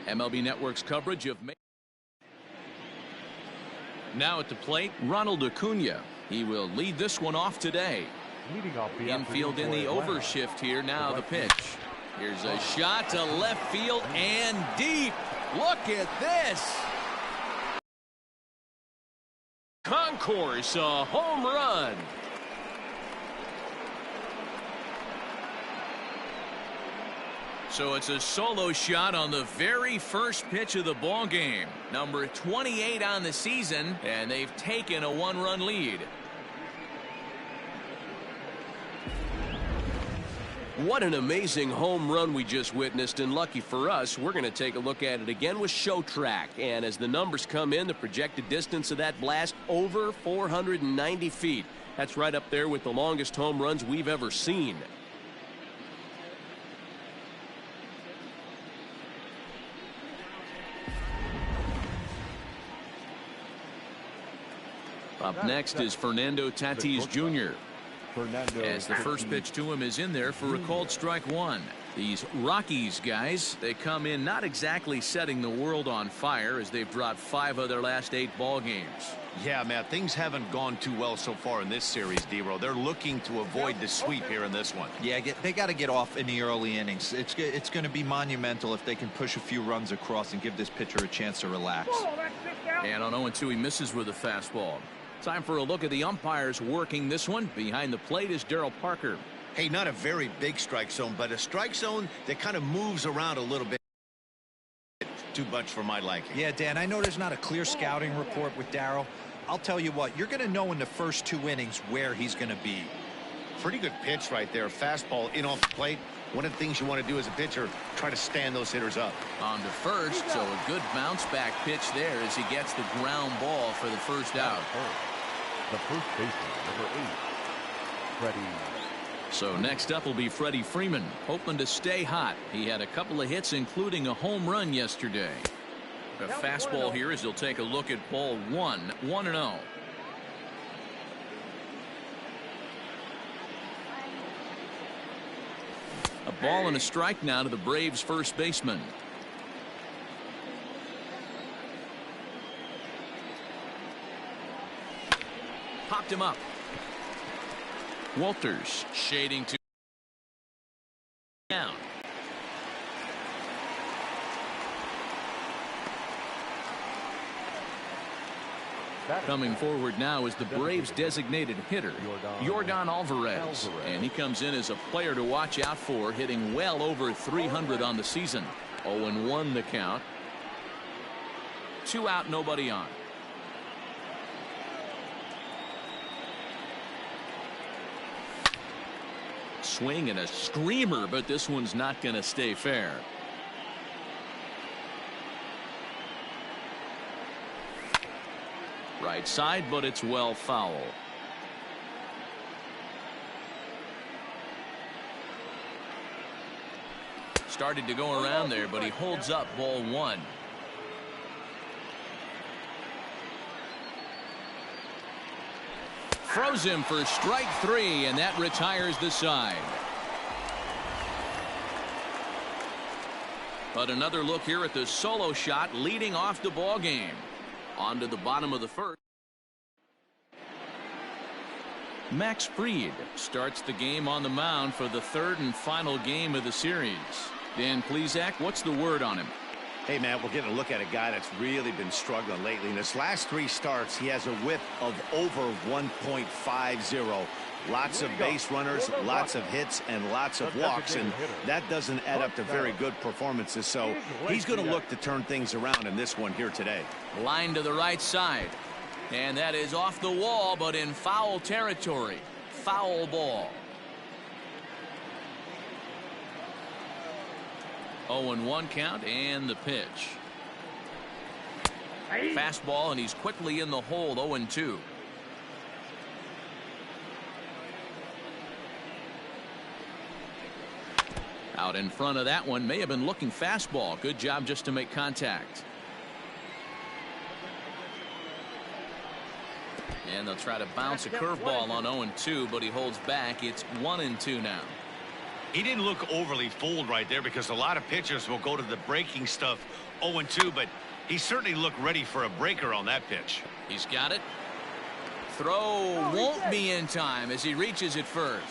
MLB Network's coverage of now at the plate, Ronald Acuna. He will lead this one off today. Infield in the overshift here. Now the pitch. Here's a shot to left field and deep. Look at this. Concourse, a home run. So it's a solo shot on the very first pitch of the ball game. Number 28 on the season, and they've taken a one-run lead. What an amazing home run we just witnessed, and lucky for us, we're going to take a look at it again with Show Track. And as the numbers come in, the projected distance of that blast over 490 feet. That's right up there with the longest home runs we've ever seen. Up next is Fernando Tatis Jr. As the first pitch to him is in there for a called strike one. These Rockies guys, they come in not exactly setting the world on fire as they've dropped 5 of their last 8 ball games. Yeah, Matt, things haven't gone too well so far in this series, D-Row. They're looking to avoid the sweep here in this one. Yeah, they got to get off in the early innings. It's going to be monumental if they can push a few runs across and give this pitcher a chance to relax. And on 0-2, he misses with a fastball. Time for a look at the umpires working this one. Behind the plate is Darryl Parker. Hey, not a very big strike zone, but a strike zone that kind of moves around a little bit. Too much for my liking. Yeah, Dan, I know there's not a clear scouting report with Darryl. I'll tell you what, you're going to know in the first 2 innings where he's going to be. Pretty good pitch right there. Fastball in off the plate. One of the things you want to do as a pitcher, try to stand those hitters up. On to first, so a good bounce back pitch there as he gets the ground ball for the first out. The first baseman, number 8, Freddie. So next up will be Freddie Freeman, hoping to stay hot. He had a couple of hits, including a home run yesterday. A fastball here as he'll take a look at ball 1, 1-0. A ball and a strike now to the Braves first baseman. Popped him up. Walters shading to down. Coming forward now is the Braves designated hitter, Yordan Alvarez. And he comes in as a player to watch out for, hitting well over 300 on the season. 0-1 the count. 2 out, nobody on. Swing and a screamer, but this one's not going to stay fair. Right side, but it's well foul. Started to go around there, but he holds up ball 1. Throws him for strike 3, and that retires the side. But another look here at the solo shot leading off the ball game. On to the bottom of the first. Max Fried starts the game on the mound for the 3rd and final game of the series. Dan Plesac, what's the word on him? Hey, Matt, we're getting a look at a guy that's really been struggling lately. In his last 3 starts, he has a whip of over 1.50. Lots of base runners, lots of hits, and lots of walks, and that doesn't add up to very good performances. So he's going to look to turn things around in this one here today. Line to the right side, and that is off the wall, but in foul territory. Foul ball. 0-1 count, and the pitch. Fastball, and he's quickly in the hole. 0-2. Out in front of that one, may have been looking fastball. Good job just to make contact. And they'll try to bounce a curveball on 0-2, but he holds back. It's 1-2 now. He didn't look overly fooled right there because a lot of pitchers will go to the breaking stuff 0-2, but he certainly looked ready for a breaker on that pitch. He's got it. Throw won't be in time as he reaches it first.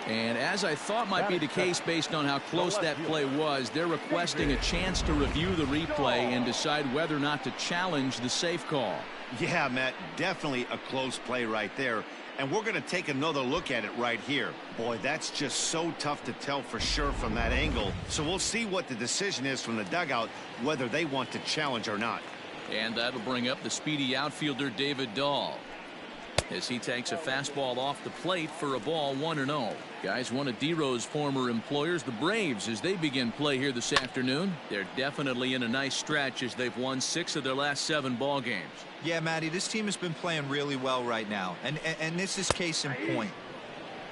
And as I thought might be the case based on how close that play was, they're requesting a chance to review the replay and decide whether or not to challenge the safe call. Yeah, Matt, definitely a close play right there. And we're going to take another look at it right here. Boy, that's just so tough to tell for sure from that angle. So we'll see what the decision is from the dugout, whether they want to challenge or not. And that'll bring up the speedy outfielder David Dahl as he takes a fastball off the plate for a ball 1-0. Guys, one of D-Rose former employers, the Braves, as they begin play here this afternoon. They're definitely in a nice stretch as they've won 6 of their last 7 ball games. Yeah, Matty, this team has been playing really well right now, and this is case in point.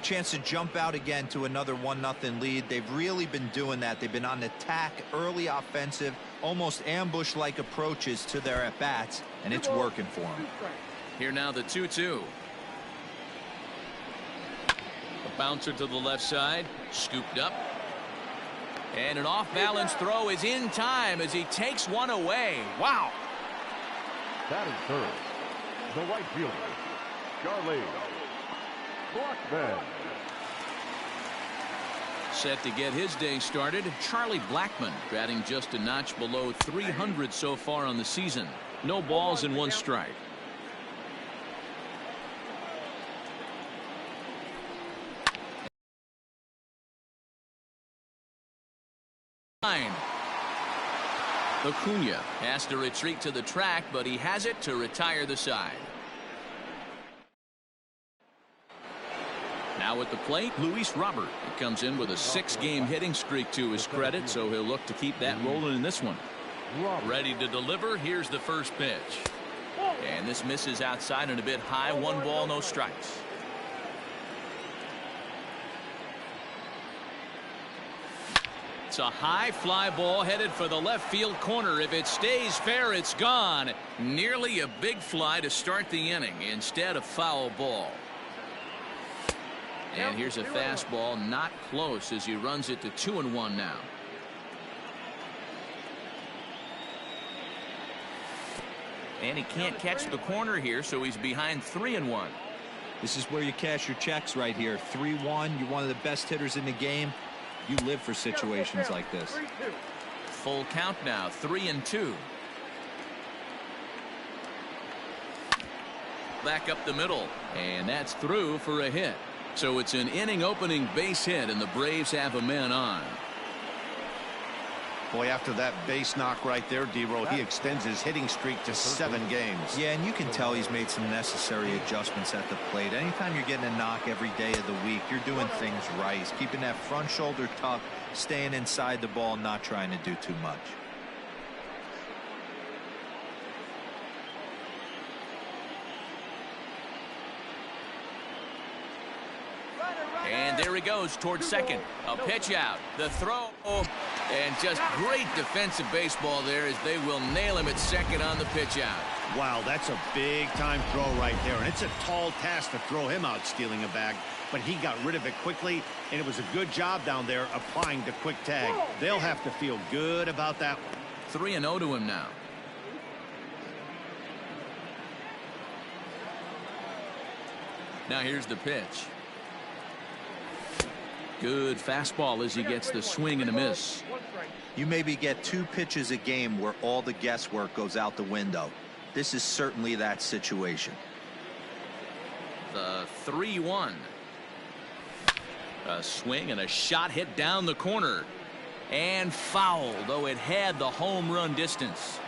Chance to jump out again to another 1-0 lead. They've really been doing that. They've been on attack, early offensive, almost ambush-like approaches to their at-bats, and it's working for them. Here now the 2-2. A bouncer to the left side, scooped up. And an off-balance throw is in time as he takes one away. Wow. That is third. The right fielder, Charlie Blackman. Set to get his day started, Charlie Blackman, batting just a notch below 300 so far on the season. No balls and 1 strike. Acuna has to retreat to the track, but he has it to retire the side. Now at the plate, Luis Robert. He comes in with a 6-game hitting streak to his credit, so he'll look to keep that rolling in this one. Ready to deliver. Here's the first pitch. And this misses outside and a bit high. 1 ball, no strikes. It's a high fly ball headed for the left field corner. If it stays fair, it's gone. Nearly a big fly to start the inning. Instead, a foul ball. And here's a fastball, not close, as he runs it to 2-1 now. And he can't catch the corner here, so he's behind 3-1. This is where you cash your checks right here. 3-1. You're one of the best hitters in the game. You live for situations like this. Full count now, 3-2. Back up the middle, and that's through for a hit. So it's an inning opening base hit, and the Braves have a man on. Boy, after that base knock right there, D-Roll, he extends his hitting streak to 7 games. Yeah, and you can tell he's made some necessary adjustments at the plate. Anytime you're getting a knock every day of the week, you're doing things right. He's keeping that front shoulder tucked, staying inside the ball, not trying to do too much. And there he goes towards second. A pitch out. The throw. And just great defensive baseball there as they will nail him at second on the pitch out. Wow, that's a big-time throw right there. And it's a tall task to throw him out stealing a bag. But he got rid of it quickly, and it was a good job down there applying the quick tag. They'll have to feel good about that one. 3-0 to him now. Now here's the pitch. Good fastball as he gets the swing and a miss. You maybe get 2 pitches a game where all the guesswork goes out the window. This is certainly that situation. The 3-1. A swing and a shot hit down the corner. And foul, though it had the home run distance.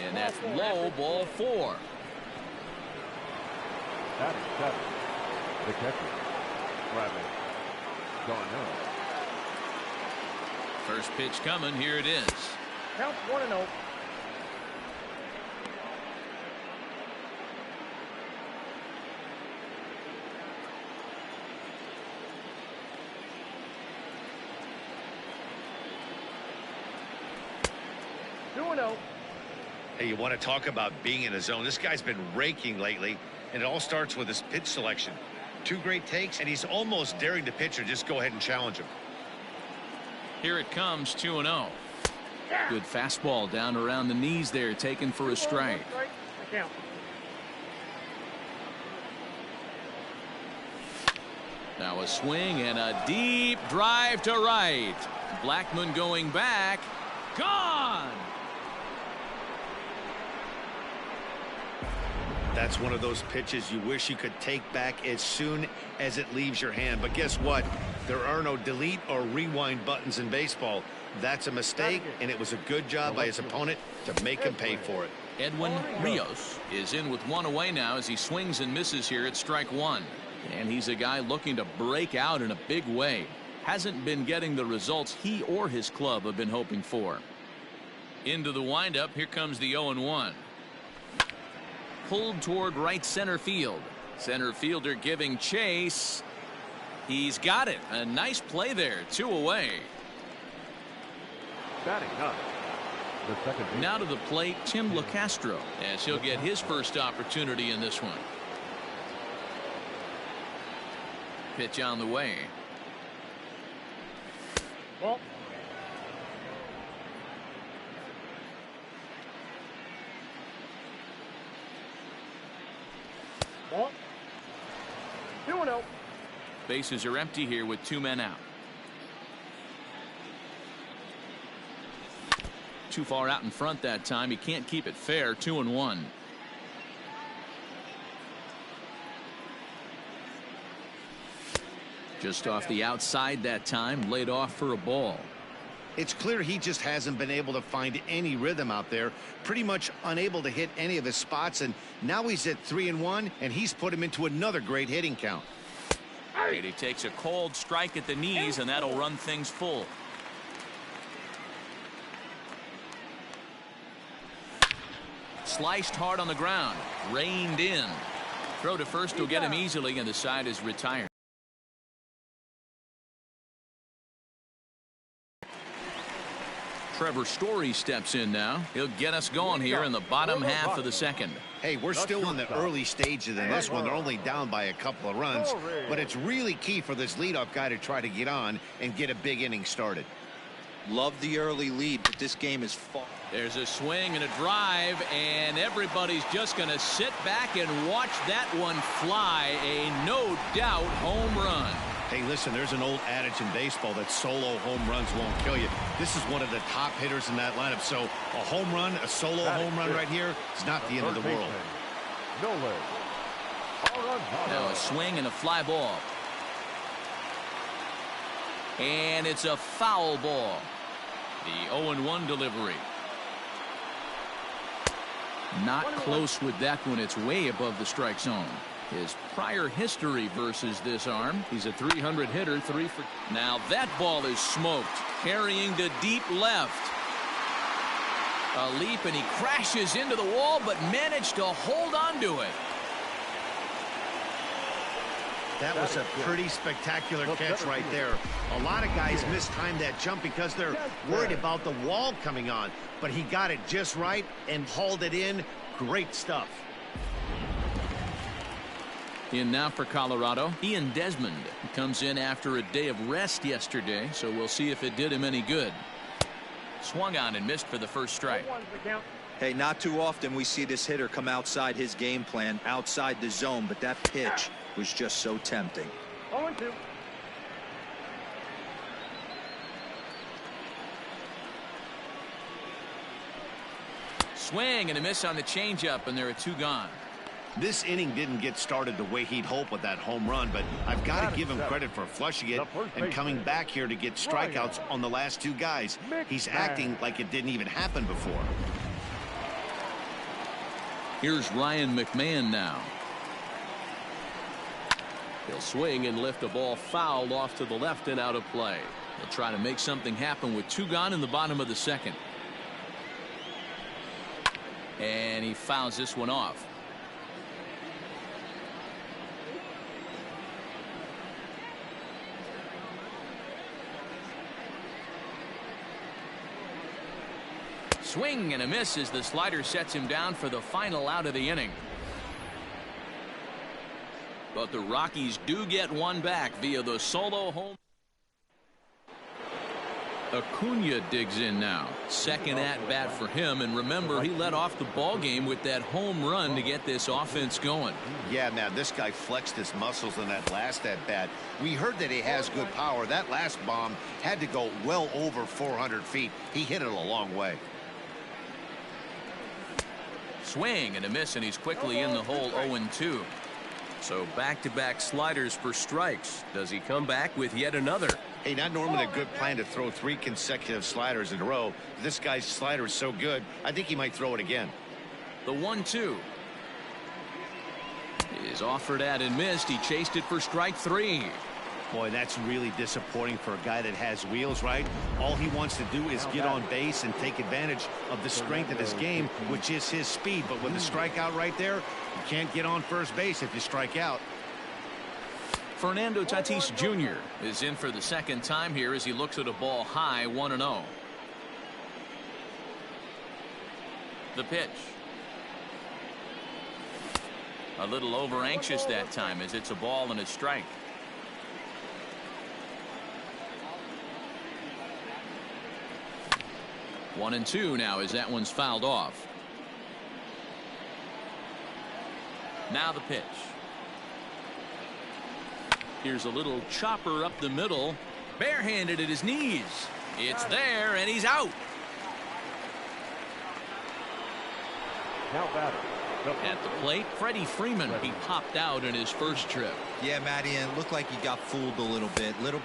And that's low, ball 4. That is 7. The catcher, Travis Darnell. First pitch coming. Here it is. Count 1-0. Hey, you want to talk about being in a zone? This guy's been raking lately, and it all starts with his pitch selection. Two great takes, and he's almost daring the pitcher just go ahead and challenge him. Here it comes, 2-0. Good fastball down around the knees there, taken for a strike. Now a swing and a deep drive to right. Blackmon going back. Gone. That's one of those pitches you wish you could take back as soon as it leaves your hand. But guess what? There are no delete or rewind buttons in baseball. That's a mistake, and it was a good job by his opponent to make him pay for it. Edwin Rios is in with one away now as he swings and misses here at strike one. And he's a guy looking to break out in a big way. Hasn't been getting the results he or his club have been hoping for. Into the windup. Here comes the 0-1. Pulled toward right center field. Center fielder giving chase. He's got it. A nice play there. 2 away. Batting up. The second baseman. Now to the plate, Tim LaCastro, as he'll get his first opportunity in this one. Pitch on the way. Ball. Ball. 2-0. Bases are empty here with 2 men out. Too far out in front that time. He can't keep it fair. 2-1. Just off the outside that time. Laid off for a ball. It's clear he just hasn't been able to find any rhythm out there. Pretty much unable to hit any of his spots, and now he's at 3-1, and he's put him into another great hitting count. And he takes a cold strike at the knees, and that'll run things full. Sliced hard on the ground. Reined in. Throw to first will get him easily, and the side is retired. Trevor Story steps in now. He'll get us going here in the bottom half of the second. Hey, we're still in the early stages in this one. They're only down by a couple of runs, but it's really key for this leadoff guy to try to get on and get a big inning started. Love the early lead, but this game is far. There's a swing and a drive, and everybody's just going to sit back and watch that one fly. A no doubt home run. Hey, listen, there's an old adage in baseball that solo home runs won't kill you. This is one of the top hitters in that lineup. So a home run, a solo home run right here is not the end of the world. Nolan. Now a swing and a fly ball. And it's a foul ball. The 0-1 delivery. Not close with that one. It's way above the strike zone. His prior history versus this arm. He's a 300 hitter. 3 for. Now that ball is smoked. Carrying to deep left. A leap, and he crashes into the wall, but managed to hold on to it. That was a pretty spectacular catch right there. A lot of guys mistime that jump because they're worried about the wall coming on. But he got it just right and hauled it in. Great stuff. In now for Colorado, Ian Desmond comes in after a day of rest yesterday, so we'll see if it did him any good. Swung on and missed for the first strike. Hey, not too often we see this hitter come outside his game plan, outside the zone, but that pitch was just so tempting. 0-2. Swing and a miss on the changeup, and there are 2 gone. This inning didn't get started the way he'd hoped with that home run, but I've got to give him credit for flushing it and coming back here to get strikeouts on the last 2 guys. He's acting like it didn't even happen before. Here's Ryan McMahon now. He'll swing and lift a ball foul off to the left and out of play. He'll try to make something happen with 2 gone in the bottom of the second. And he fouls this one off. Swing and a miss as the slider sets him down for the final out of the inning. But the Rockies do get one back via the solo home. Acuna digs in now. Second at bat for him, and remember, he led off the ball game with that home run to get this offense going. Yeah, man, this guy flexed his muscles in that last at bat. We heard that he has good power. That last bomb had to go well over 400 feet. He hit it a long way. Swing and a miss, and he's quickly in the hole. 0-2. So back-to-back sliders for strikes. Does he come back with yet another? Hey, not normally a good plan to throw 3 consecutive sliders in a row. This guy's slider is so good, I think he might throw it again. The 1-2 is offered at and missed. He chased it for strike 3. Boy, that's really disappointing for a guy that has wheels, right? All he wants to do is get on base and take advantage of the strength of his game, which is his speed. But with the strikeout right there, you can't get on first base if you strike out. Fernando Tatis Jr. is in for the second time here as he looks at a ball high. 1-0. The pitch. A little over anxious that time as it's a ball and a strike. One and two now as that one's fouled off. Now the pitch. Here's a little chopper up the middle. Barehanded at his knees. It's there, and he's out. Now batter. At the plate, Freddie Freeman. He popped out in his first trip. Yeah, Matty, and it looked like he got fooled a little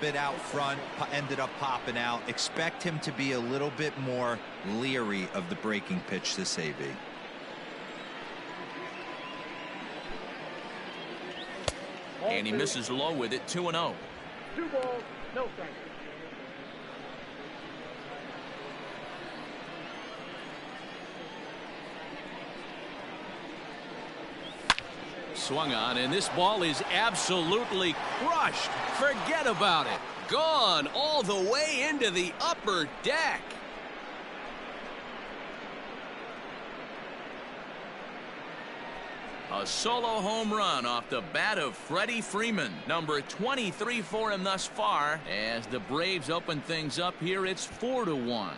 bit out front, ended up popping out. Expect him to be a little bit more leery of the breaking pitch this AB. And he misses low with it. 2-0. 2 balls, no strikes. Swung on, and this ball is absolutely crushed. Forget about it. Gone all the way into the upper deck. A solo home run off the bat of Freddie Freeman. Number 23 for him thus far. As the Braves open things up here, it's 4-1.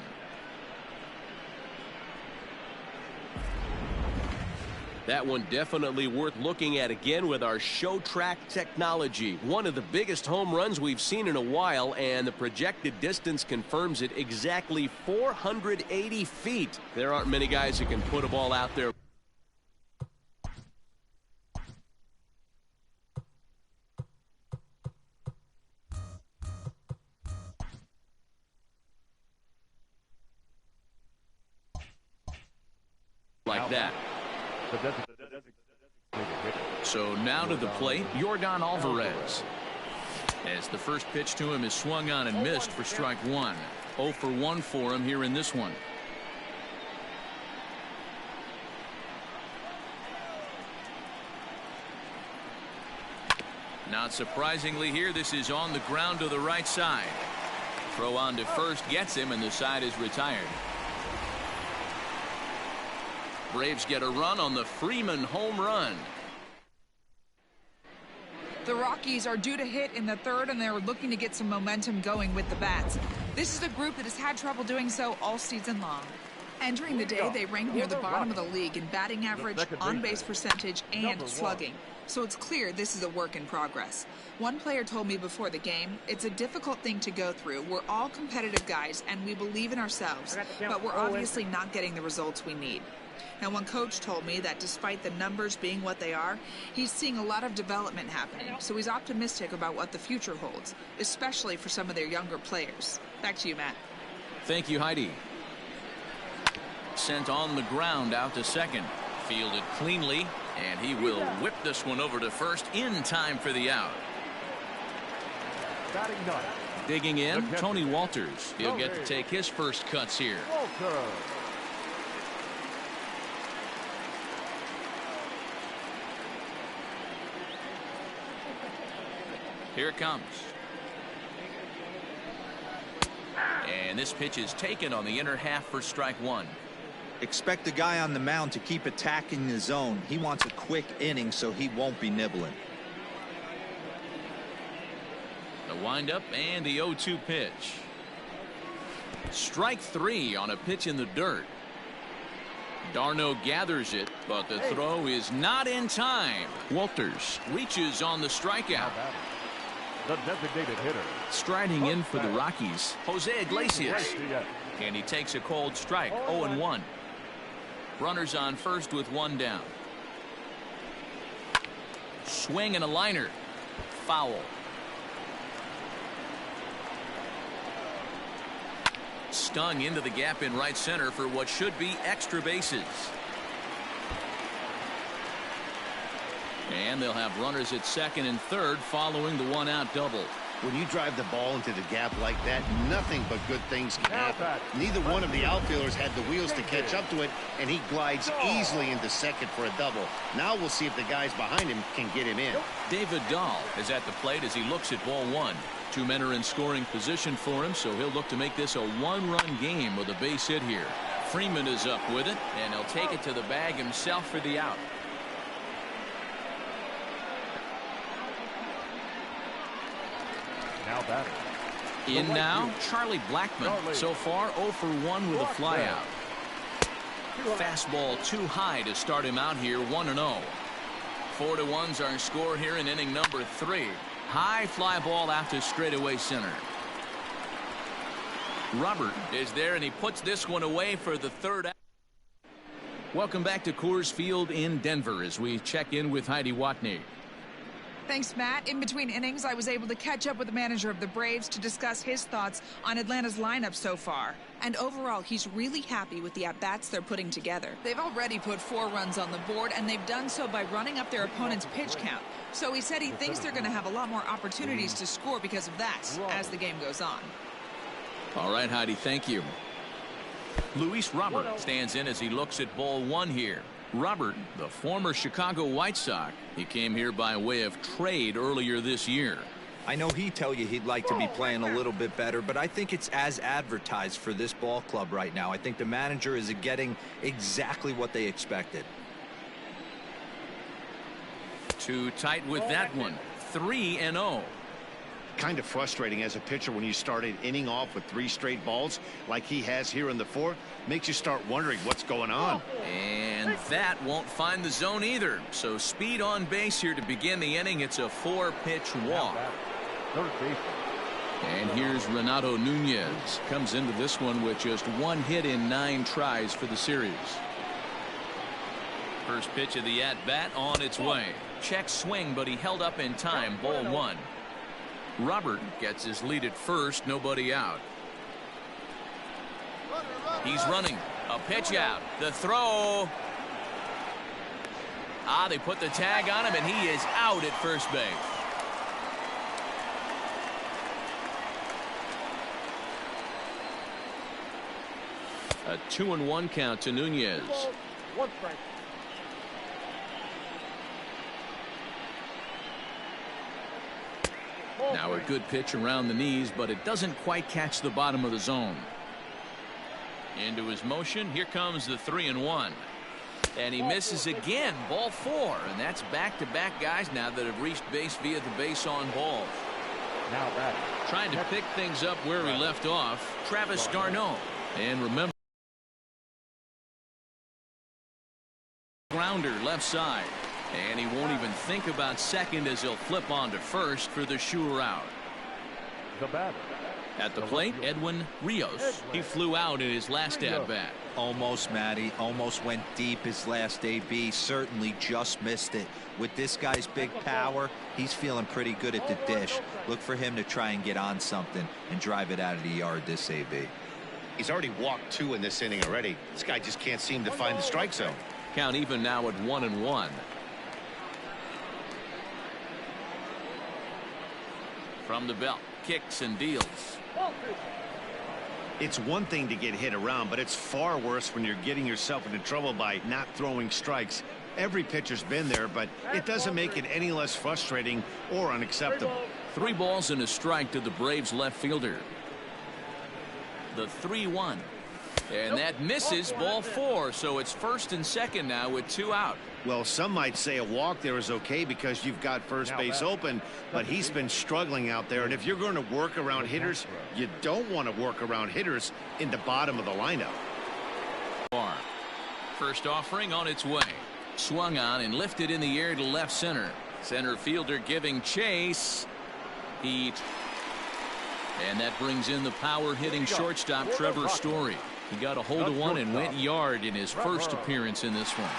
That one definitely worth looking at again with our show track technology. One of the biggest home runs we've seen in a while, and the projected distance confirms it. Exactly 480 feet. There aren't many guys who can put a ball out there like that. So now to the plate, Yordan Alvarez. As the first pitch to him is swung on and missed for strike 1. 0 for 1 for him here in this one. Not surprisingly here, this is on the ground to the right side. Throw on to first gets him, and the side is retired. Braves get a run on the Freeman home run. The Rockies are due to hit in the third, and they're looking to get some momentum going with the bats. This is a group that has had trouble doing so all season long. Entering the day, they rank near the bottom of the league in batting average, on-base percentage, and slugging. So it's clear this is a work in progress. One player told me before the game, it's a difficult thing to go through. We're all competitive guys, and we believe in ourselves, but we're obviously not getting the results we need. Now, one coach told me that despite the numbers being what they are, he's seeing a lot of development happening, so he's optimistic about what the future holds, especially for some of their younger players. Back to you, Matt. Thank you, Heidi. Sent on the ground out to second. Fielded cleanly, and he will whip this one over to first in time for the out. Digging in, Tony Walters. He'll get to take his first cuts here. Here it comes. And this pitch is taken on the inner half for strike 1. Expect the guy on the mound to keep attacking the zone. He wants a quick inning, so he won't be nibbling. The windup and the 0-2 pitch. Strike 3 on a pitch in the dirt. D'Arnaud gathers it, but the throw is not in time. Walters reaches on the strikeout. The designated hitter. Striding in for the Rockies, Jose Iglesias. And he takes a cold strike, 0-1. Runners on first with one down. Swing and a liner. Foul. Stung into the gap in right center for what should be extra bases. And they'll have runners at second and third following the one-out double. When you drive the ball into the gap like that, nothing but good things can happen. Neither one of the outfielders had the wheels to catch up to it, and he glides easily into second for a double. Now we'll see if the guys behind him can get him in. David Dahl is at the plate as he looks at ball one. Two men are in scoring position for him, so he'll look to make this a one-run game with a base hit here. Freeman is up with it, and he'll take it to the bag himself for the out. Now batting. In now, Charlie Blackmon. So far, 0 for 1 with a flyout. Fastball too high to start him out here, 1-0. 4-1's our score here in inning number 3. High fly ball out to straightaway center. Robert is there, and he puts this one away for the third out. Welcome back to Coors Field in Denver as we check in with Heidi Watney. Thanks, Matt. In between innings, I was able to catch up with the manager of the Braves to discuss his thoughts on Atlanta's lineup so far. And overall, he's really happy with the at-bats they're putting together. They've already put 4 runs on the board, and they've done so by running up their opponent's pitch count. So he said he thinks they're going to have a lot more opportunities to score because of that as the game goes on. All right, Heidi, thank you. Luis Robert stands in as he looks at ball one here. Robert, the former Chicago White Sox, he came here by way of trade earlier this year. I know he'd tell you he'd like to be playing a little bit better, but I think it's as advertised for this ball club right now. I think the manager is getting exactly what they expected. Too tight with that one. 3-0. Kind of frustrating as a pitcher when you started inning off with 3 straight balls like he has here in the 4th. Makes you start wondering what's going on. And that won't find the zone either. So speed on base here to begin the inning. It's a 4-pitch walk. Third base. And here's Arenado Nunez. Comes into this one with just 1 hit in 9 tries for the series. First pitch of the at-bat on its way. Check swing, but he held up in time. Ball 1. Robert gets his lead at first. Nobody out. He's running. A pitch out. The throw. They put the tag on him, and he is out at first base. A 2-1 count to Nunez. 1 strike. Now a good pitch around the knees, but it doesn't quite catch the bottom of the zone. Into his motion. Here comes the 3-1. And he misses again. Ball 4. And that's back-to-back guys now that have reached base via the base on balls. Now batting. Trying to pick things up where he left off. Travis d'Arnaud. And remember, grounder left side. And he won't even think about second as he'll flip on to first for the sure out. The batter. At the plate, Edwin Rios. He flew out in his last at-bat. Almost, Matty. Almost went deep his last AB. Certainly just missed it. With this guy's big power, he's feeling pretty good at the dish. Look for him to try and get on something and drive it out of the yard this AB. He's already walked 2 in this inning already. This guy just can't seem to find the strike zone. Count even now at 1-1. From the belt, kicks and deals. It's one thing to get hit around, but it's far worse when you're getting yourself into trouble by not throwing strikes. Every pitcher's been there, but it doesn't make it any less frustrating or unacceptable. 3 balls and a strike to the Braves left fielder. The 3-1. And that misses. Ball 4. So it's first and second now with 2 out. Well, some might say a walk there is okay because you've got first base open, but he's been struggling out there. And if you're going to work around hitters, you don't want to work around hitters in the bottom of the lineup. First offering on its way. Swung on and lifted in the air to left center. Center fielder giving chase. And that brings in the power hitting shortstop Trevor Story. He got a hold of one and went yard in his first appearance in this one.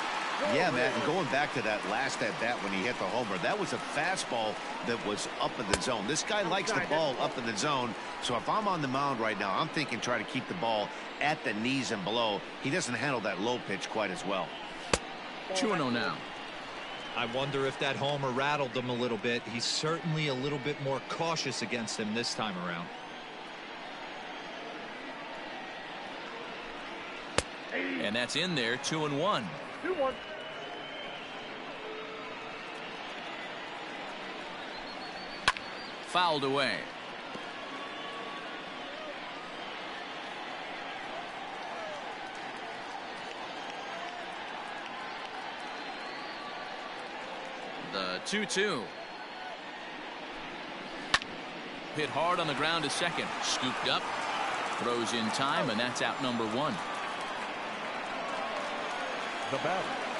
Yeah, Matt, and going back to that last at bat when he hit the homer, that was a fastball that was up in the zone. This guy likes the ball up in the zone, so if I'm on the mound right now, I'm thinking try to keep the ball at the knees and below. He doesn't handle that low pitch quite as well. 2-0 now. I wonder if that homer rattled him a little bit. He's certainly a little bit more cautious against him this time around. And that's in there, 2-1. 2-1. Fouled away. The 2-2. Hit hard on the ground to second. Scooped up. Throws in time, and that's out number 1.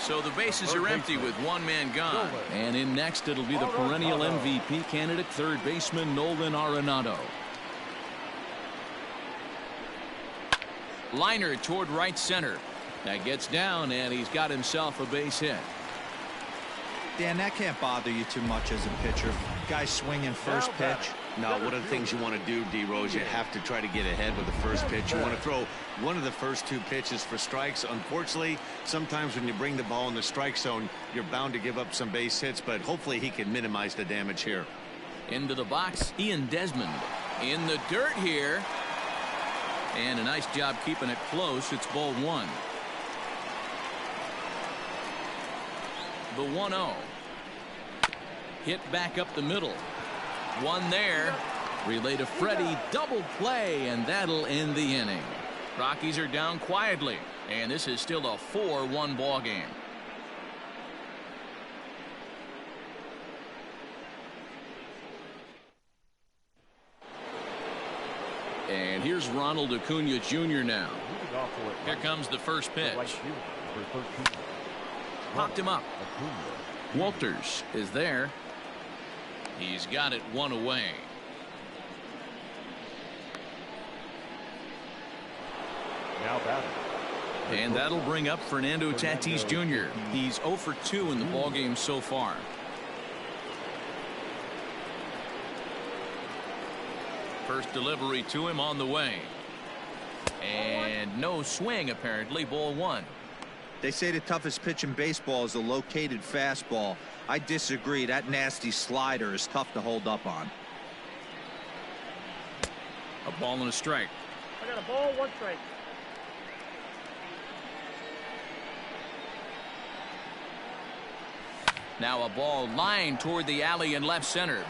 So the bases are empty with one man gone. And in next, it'll be the perennial MVP candidate, third baseman Nolan Arenado. Liner toward right center. That gets down, and he's got himself a base hit. Dan, that can't bother you too much as a pitcher. Guy swinging first pitch. No, one of the things you want to do, D-Rose, you have to try to get ahead with the first pitch. You want to throw one of the first 2 pitches for strikes. Unfortunately, sometimes when you bring the ball in the strike zone, you're bound to give up some base hits, but hopefully he can minimize the damage here. Into the box, Ian Desmond. In the dirt here. And a nice job keeping it close. It's ball 1. The 1-0. Hit back up the middle. One there. Relay to Freddie. Double play, and that'll end the inning. Rockies are down quietly, and this is still a 4-1 ball game. And here's Ronald Acuna Jr. now. Here comes the first pitch. Popped him up. Walters is there. He's got it 1 away. Now batting. And that'll bring up Fernando Tatis Jr. He's 0 for 2 in the ballgame so far. First delivery to him on the way. And no swing apparently. Ball 1. They say the toughest pitch in baseball is a located fastball. I disagree. That nasty slider is tough to hold up on. A ball and a strike. I got a ball, 1 strike. Now a ball lined toward the alley in left center.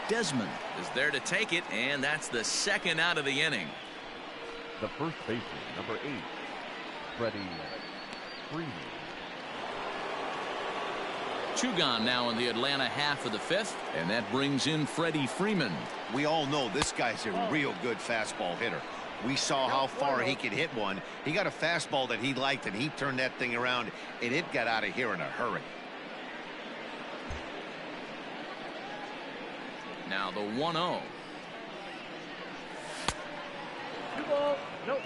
Desmond is there to take it, and that's the second out of the inning. The first baseman, number 8, Freddie Freeman. 2 gone now in the Atlanta half of the 5th, and that brings in Freddie Freeman. We all know this guy's a real good fastball hitter. We saw how far he could hit one. He got a fastball that he liked, and he turned that thing around, and it got out of here in a hurry. Now the 1-0.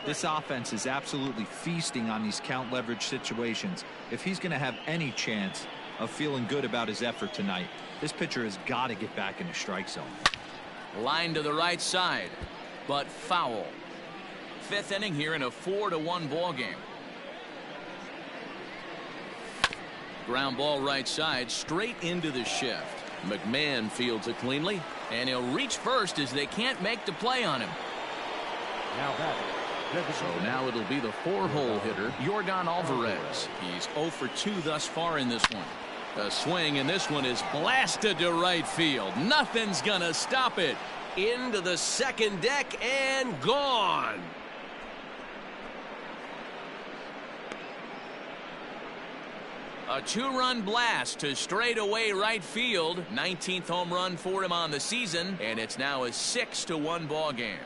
This offense is absolutely feasting on these count leverage situations. If he's going to have any chance of feeling good about his effort tonight, this pitcher has got to get back in the strike zone. Line to the right side, but foul. 5th inning here in a 4-1 ball game. Ground ball right side, straight into the shift. McMahon fields it cleanly, and he'll reach first as they can't make the play on him. Now batting. So now it'll be the 4-hole hitter, Yordan Alvarez. He's 0 for 2 thus far in this one. A swing, and this one is blasted to right field. Nothing's gonna stop it. Into the second deck and gone. A two-run blast to straightaway right field. 19th home run for him on the season, and it's now a 6-1 ball game.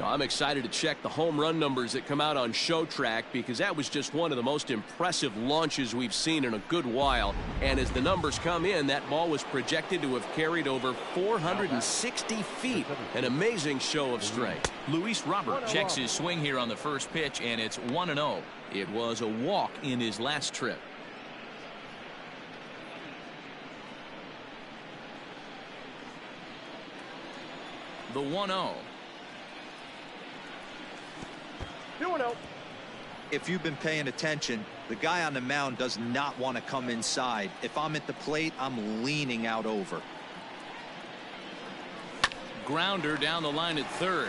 I'm excited to check the home run numbers that come out on Show Track, because that was just one of the most impressive launches we've seen in a good while. And as the numbers come in, that ball was projected to have carried over 460 feet. An amazing show of strength. Luis Robert checks his swing here on the first pitch, and it's 1-0. It was a walk in his last trip. The 1-0. If you've been paying attention, the guy on the mound does not want to come inside. If I'm at the plate, I'm leaning out over. Grounder down the line at third.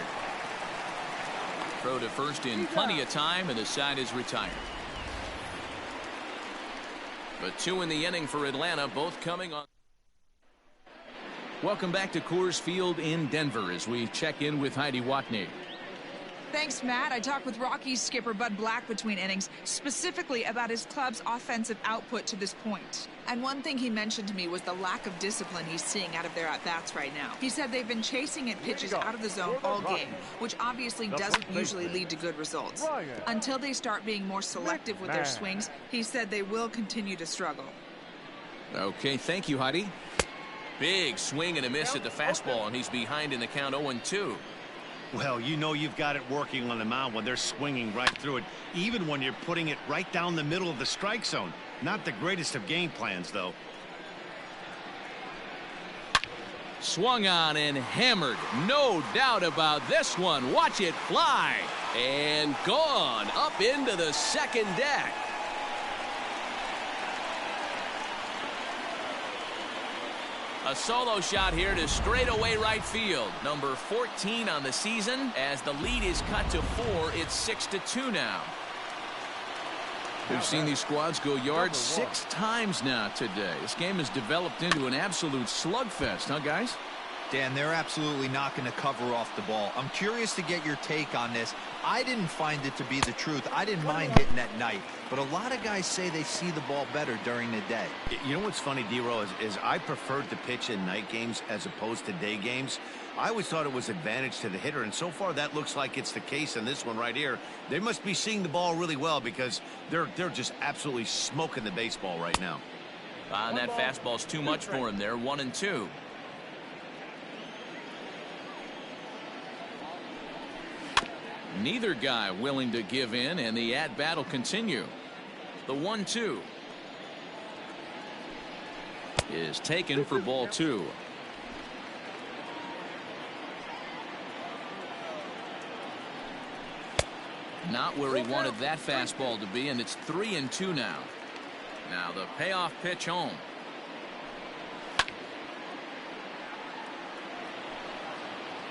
Throw to first in plenty of time, and the side is retired. But 2 in the inning for Atlanta, both coming on. Welcome back to Coors Field in Denver as we check in with Heidi Watney. Thanks, Matt. I talked with Rockies skipper Bud Black between innings, specifically about his club's offensive output to this point. And one thing he mentioned to me was the lack of discipline he's seeing out of their at-bats right now. He said they've been chasing at pitches out of the zone all game, which obviously doesn't usually lead to good results. Until they start being more selective with their swings, he said they will continue to struggle. Okay, thank you, Heidi. Big swing and a miss at the fastball, and he's behind in the count 0-2. Well, you know you've got it working on the mound when they're swinging right through it, even when you're putting it right down the middle of the strike zone. Not the greatest of game plans, though. Swung on and hammered. No doubt about this one. Watch it fly. And gone up into the second deck. A solo shot here to straightaway right field. Number 14 on the season. As the lead is cut to 4, it's 6-2 now. We've seen these squads go yards 6 times now today. This game has developed into an absolute slugfest, huh, guys? Dan, they're absolutely not going to cover off the ball. I'm curious to get your take on this. I didn't find it to be the truth. I didn't mind hitting at night, but a lot of guys say they see the ball better during the day. You know what's funny, D-Row, is I preferred to pitch in night games as opposed to day games. I always thought it was advantage to the hitter, and so far that looks like it's the case in this one right here. They must be seeing the ball really well, because they're just absolutely smoking the baseball right now. And that fastball's too much for him there. 1-2. Neither guy willing to give in, and the at-bat will continue. The 1-2 is taken for ball 2. Not where he wanted that fastball to be, and it's 3-2 now. Now the payoff pitch home.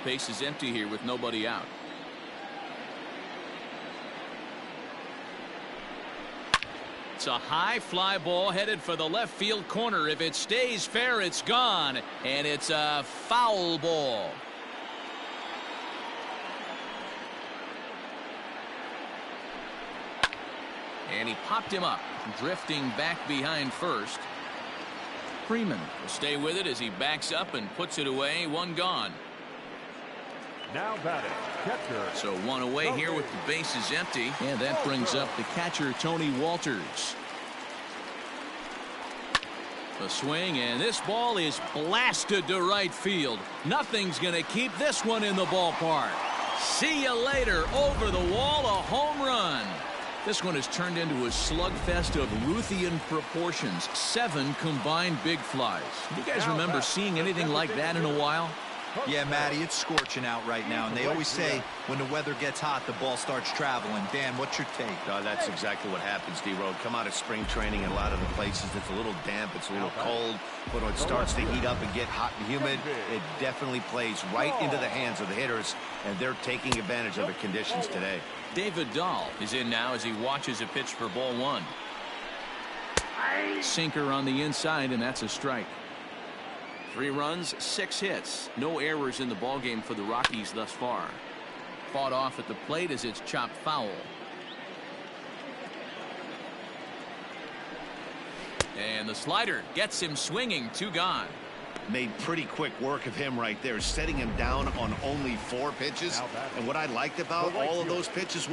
Base is empty here with nobody out. It's a high fly ball headed for the left field corner. If it stays fair, it's gone, and it's a foul ball. And he popped him up, drifting back behind first. Freeman will stay with it as he backs up and puts it away. 1 gone. Now batting, catcher. So 1 away here with the bases empty. And that brings up the catcher, Tony Walters. The swing, and this ball is blasted to right field. Nothing's going to keep this one in the ballpark. See you later. Over the wall, a home run. This one has turned into a slugfest of Ruthian proportions. 7 combined big flies. Do you guys remember seeing anything like that in a while? Yeah, Matty, it's scorching out right now, and they always say when the weather gets hot, the ball starts traveling. Dan, what's your take? That's exactly what happens, D-Road. Come out of spring training in a lot of the places, it's a little damp, it's a little cold, but when it starts to heat up and get hot and humid, it definitely plays right into the hands of the hitters, and they're taking advantage of the conditions today. David Dahl is in now as he watches a pitch for ball 1. Sinker on the inside, and that's a strike. 3 runs, 6 hits. No errors in the ballgame for the Rockies thus far. Fought off at the plate as it's chopped foul. And the slider gets him swinging. 2 gone. Made pretty quick work of him right there, setting him down on only 4 pitches. And what I liked about all of those pitches,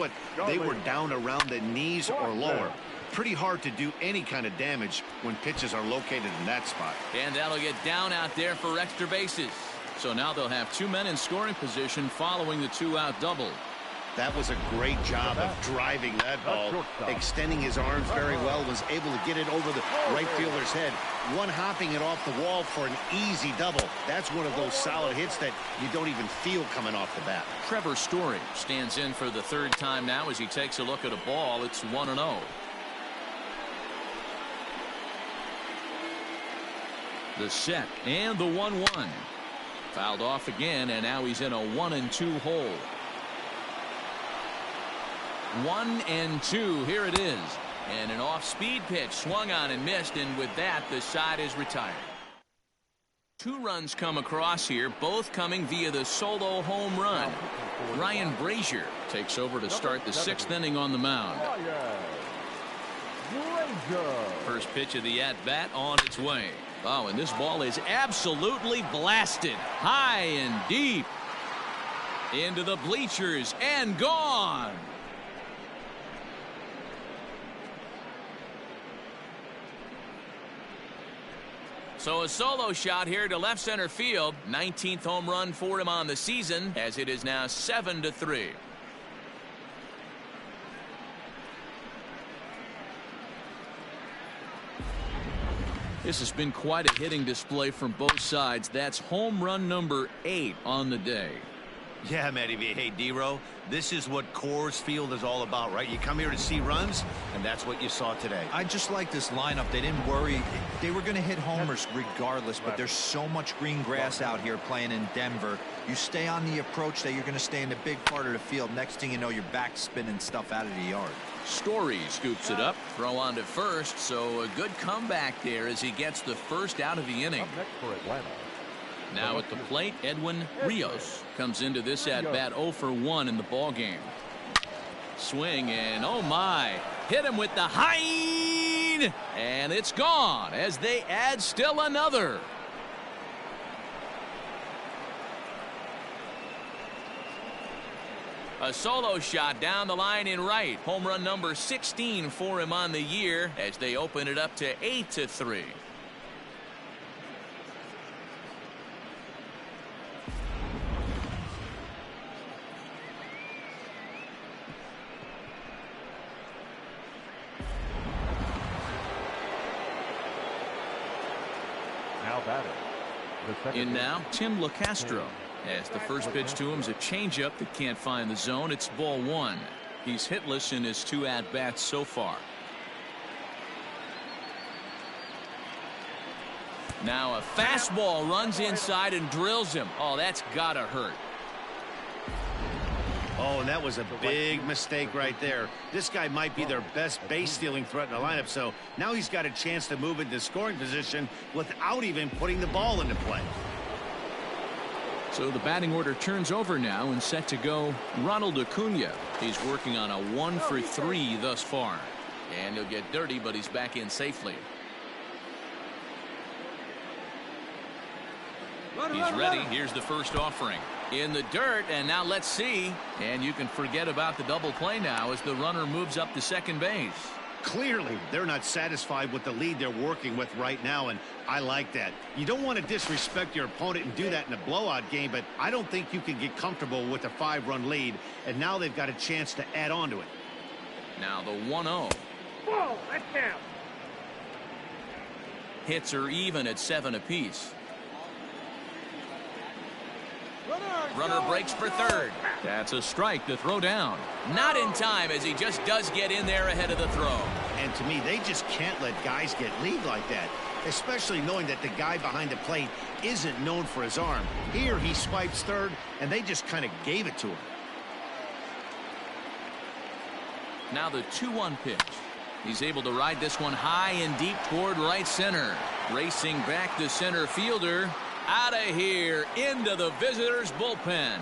they were down around the knees or lower. Pretty hard to do any kind of damage when pitches are located in that spot. And that'll get down out there for extra bases. So now they'll have 2 men in scoring position following the 2-out double. That was a great job of driving that ball, extending his arms very well, was able to get it over the right fielder's head, one-hopping it off the wall for an easy double. That's one of those solid hits that you don't even feel coming off the bat. Trevor Story stands in for the 3rd time now as he takes a look at a ball. It's 1-0. The set and the 1-1. Fouled off again, and now he's in a 1-2 hole. 1-2. Here it is. And an off-speed pitch swung on and missed, and with that, the side is retired. 2 runs come across here, both coming via the solo home run. Ryan Brazier takes over to start the 6th inning on the mound. First pitch of the at-bat on its way. Oh, and this ball is absolutely blasted. High and deep. Into the bleachers and gone. So a solo shot here to left center field. 19th home run for him on the season, as it is now 7-3. This has been quite a hitting display from both sides. That's home run number 8 on the day. Yeah, Matty V. Hey, D-Row, this is what Coors Field is all about, right? You come here to see runs, and that's what you saw today. I just like this lineup. They didn't worry. They were going to hit homers regardless, but there's so much green grass out here playing in Denver. You stay on the approach that you're going to stay in the big part of the field. Next thing you know, you're back spinning stuff out of the yard. Story scoops it up. Throw on to first, so a good comeback there as he gets the first out of the inning. Next for Atlanta. Now at the plate, Edwin Rios comes into this at-bat 0 for 1 in the ballgame. Swing, and oh my, hit him with the high, and it's gone as they add still another. A solo shot down the line in right. Home run number 16 for him on the year as they open it up to 8-3. Now batting. In now, Tim LaCastro. As the first pitch to him is a changeup that can't find the zone. It's ball 1. He's hitless in his 2 at-bats so far. Now a fastball runs inside and drills him. Oh, that's gotta hurt. Oh, and that was a big mistake right there. This guy might be their best base stealing threat in the lineup, so now he's got a chance to move into scoring position without even putting the ball into play. So the batting order turns over now and set to go Ronald Acuna. He's working on a 1 for 3 thus far. And he'll get dirty, but he's back in safely. He's ready. Here's the first offering. In the dirt, and now let's see. And you can forget about the double play now as the runner moves up to second base. Clearly, they're not satisfied with the lead they're working with right now, and I like that. You don't want to disrespect your opponent and do that in a blowout game, but I don't think you can get comfortable with a 5-run lead, and now they've got a chance to add on to it. Now the 1-0. Whoa, that counts. Hits are even at 7 apiece. Runner breaks for third. That's a strike to throw down. Not in time as he just does get in there ahead of the throw. And to me, they just can't let guys get lead like that, especially knowing that the guy behind the plate isn't known for his arm. Here he swipes third, and they just kind of gave it to him. Now the 2-1 pitch. He's able to ride this one high and deep toward right center. Racing back the center fielder. Out of here into the visitors' bullpen.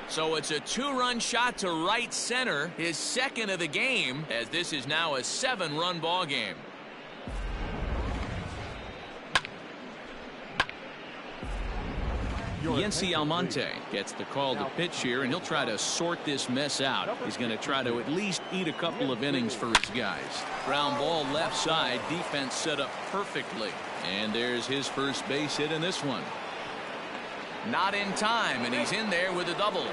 So it's a 2-run shot to right center, his second of the game, as this is now a 7-run ball game. Yency Almonte gets the call to pitch here, and he'll try to sort this mess out. He's going to try to at least eat a couple of innings for his guys. Ground ball left side, defense set up perfectly. And there's his first base hit in this one. Not in time, and he's in there with a double.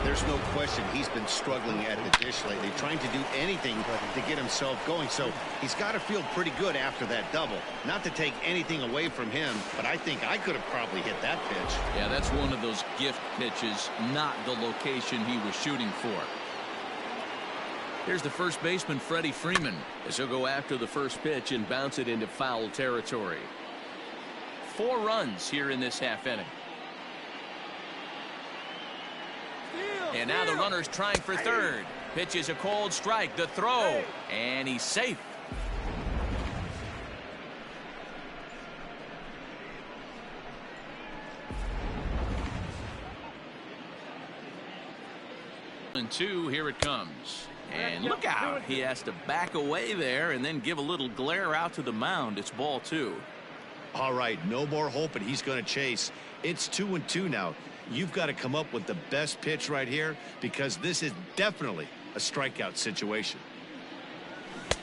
There's no question he's been struggling at the dish lately, trying to do anything to get himself going. So he's got to feel pretty good after that double. Not to take anything away from him, but I think I could have probably hit that pitch. Yeah, that's one of those gift pitches, not the location he was shooting for. Here's the first baseman, Freddie Freeman, as he'll go after the first pitch and bounce it into foul territory. 4 runs here in this half inning. And now the runner's trying for third. Pitch is a cold strike. The throw. And he's safe. And 2, here it comes. And look out. He has to back away there and then give a little glare out to the mound. It's ball 2. All right, no more hoping he's going to chase. It's 2-2 now. You've got to come up with the best pitch right here, because this is definitely a strikeout situation.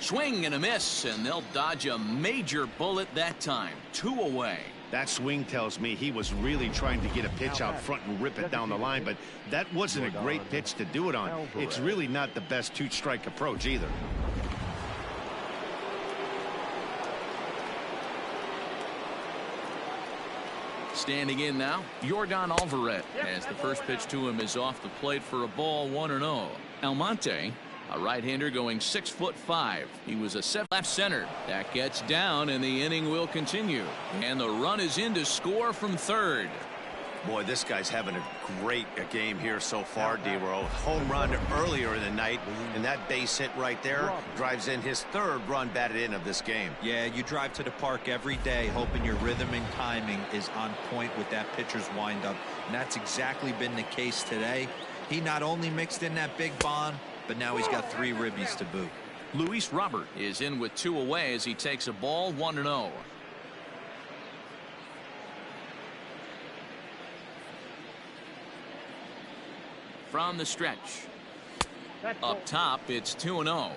Swing and a miss, and they'll dodge a major bullet that time. 2 away. That swing tells me he was really trying to get a pitch out front and rip it down the line, but that wasn't a great pitch to do it on. It's really not the best 2-strike approach either. Standing in now, Yordan Alvarez, as the first pitch to him is off the plate for a ball, 1-0. Almonte, a right-hander, going 6'5". He was a 7 left center. That gets down, and the inning will continue. And the run is in to score from third. Boy, this guy's having a great game here so far, D-Roll. Home run earlier in the night, and that base hit right there drives in his 3rd run batted in of this game. Yeah, you drive to the park every day hoping your rhythm and timing is on point with that pitcher's windup, and that's exactly been the case today. He not only mixed in that big bomb, but now he's got 3 ribbies to boot. Luis Robert is in with 2 away as he takes a ball, 1-0. From the stretch. Up top, it's 2-0.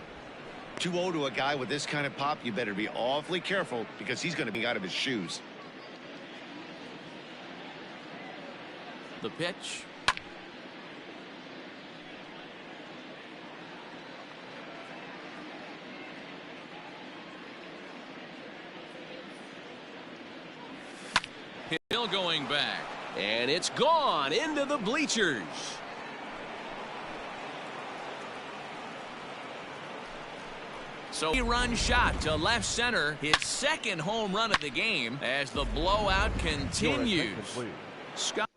2-0 to a guy with this kind of pop, you better be awfully careful, because he's going to be out of his shoes. The pitch. Hill going back. And it's gone into the bleachers. So a run shot to left center, his 2nd home run of the game as the blowout continues. Scott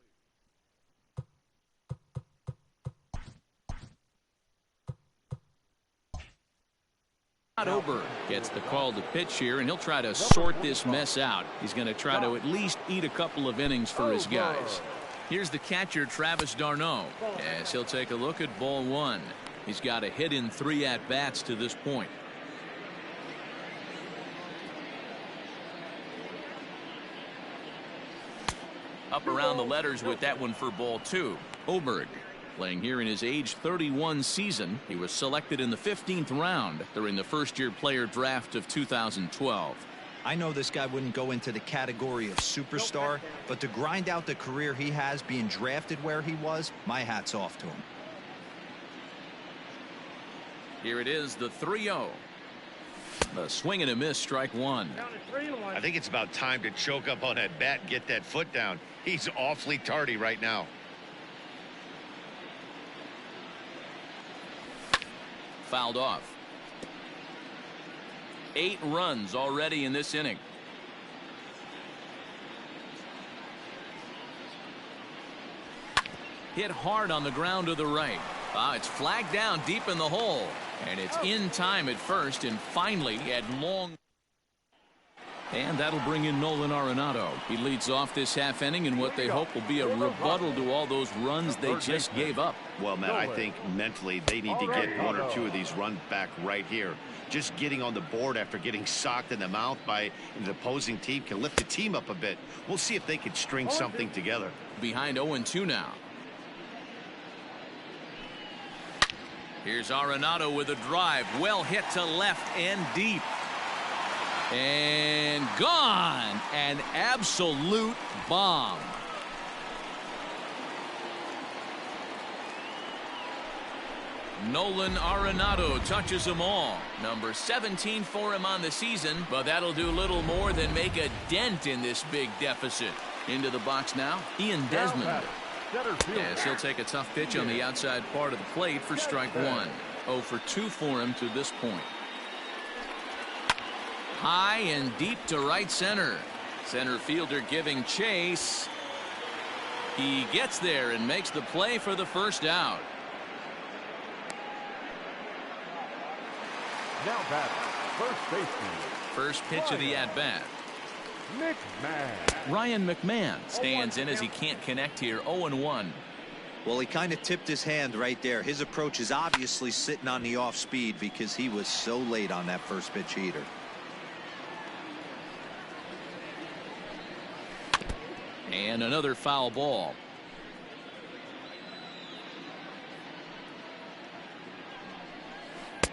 Ober gets the call to pitch here, and he'll try to sort this mess out. He's going to try to at least eat a couple of innings for his guys. Here's the catcher, Travis d'Arnaud, as he'll take a look at ball 1. He's got a hit in 3 at-bats to this point. Up around the letters with that one for ball 2. Oberg playing here in his age 31 season. He was selected in the 15th round during the first-year player draft of 2012. I know this guy wouldn't go into the category of superstar, but to grind out the career he has being drafted where he was, my hat's off to him. Here it is, the 3-0. A swing and a miss, strike 1. I think it's about time to choke up on that bat and get that foot down. He's awfully tardy right now. Fouled off. 8 runs already in this inning. Hit hard on the ground to the right. It's flagged down deep in the hole. And it's in time at first, and finally at long. And that'll bring in Nolan Arenado. He leads off this half inning in what they hope will be a rebuttal to all those runs they just gave up. Well, Matt, I think mentally they need to get one or two of these runs back right here. Just getting on the board after getting socked in the mouth by the opposing team can lift the team up a bit. We'll see if they can string something together. Behind 0-2 now. Here's Arenado with a drive. Well hit to left and deep. And gone. An absolute bomb. Nolan Arenado touches them all. Number 17 for him on the season, but that'll do little more than make a dent in this big deficit. Into the box now, Ian Desmond. Yes, he'll take a tough pitch on the outside part of the plate for strike one. 0 for 2 for him to this point. High and deep to right center. Center fielder giving chase. He gets there and makes the play for the first out. Now batter, first baseman. First pitch of the at-bat. McMahon. Ryan McMahon stands in as he can't connect here. 0-1. Well, he kind of tipped his hand right there. His approach is obviously sitting on the off speed because he was so late on that first pitch heater. And another foul ball.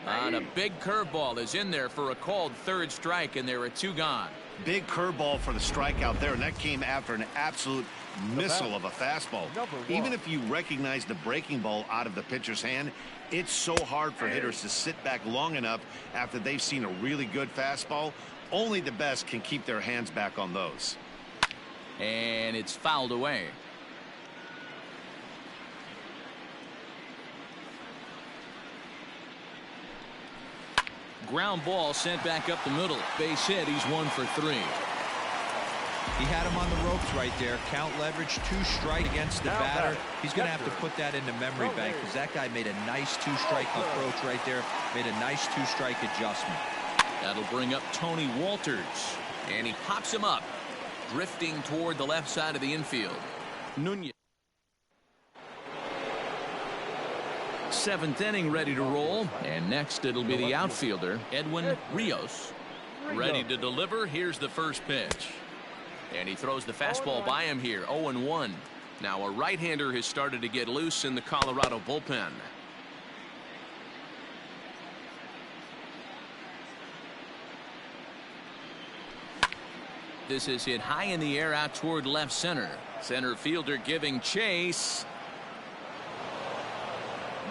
On a big curveball is in there for a called third strike, and there are 2 gone. Big curveball for the strikeout there, and that came after an absolute missile of a fastball. Even if you recognize the breaking ball out of the pitcher's hand, it's so hard for hitters to sit back long enough after they've seen a really good fastball. Only the best can keep their hands back on those. And it's fouled away. Ground ball sent back up the middle. Base hit. He's 1 for 3. He had him on the ropes right there. Count leverage, 2 strike against the batter. He's going to have to put that in the memory bank because that guy made a nice 2-strike approach right there. Made a nice 2-strike adjustment. That'll bring up Tony Walters. And he pops him up, drifting toward the left side of the infield. Nunez. 7th inning ready to roll. And next it'll be the outfielder, Edwin Rios. Ready to deliver. Here's the first pitch. And he throws the fastball by him here. 0-1. Now a right-hander has started to get loose in the Colorado bullpen. This is hit high in the air out toward left center. Center fielder giving chase.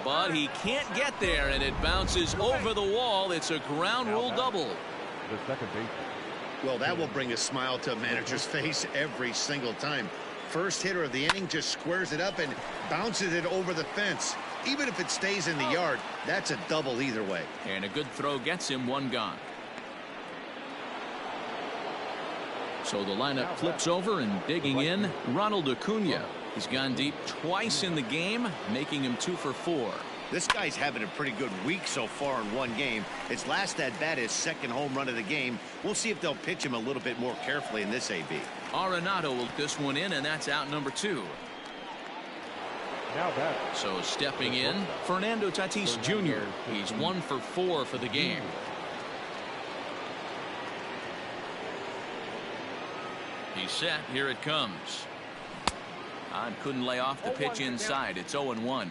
But he can't get there, and it bounces over the wall. It's a ground rule double. The second baseman. Well, that will bring a smile to a manager's face every single time. First hitter of the inning just squares it up and bounces it over the fence. Even if it stays in the yard, that's a double either way. And a good throw gets him 1 gone. So the lineup flips over, and digging in, Ronald Acuna. He's gone deep twice in the game, making him 2 for 4. This guy's having a pretty good week so far in one game. His last at bat, his second home run of the game. We'll see if they'll pitch him a little bit more carefully in this AB. Arenado will this one in, and that's out number 2. Now batter. So stepping in, Fernando Tatis Jr. He's 1 for 4 for the game. He's set. Here it comes. And couldn't lay off the pitch inside. It's 0-1.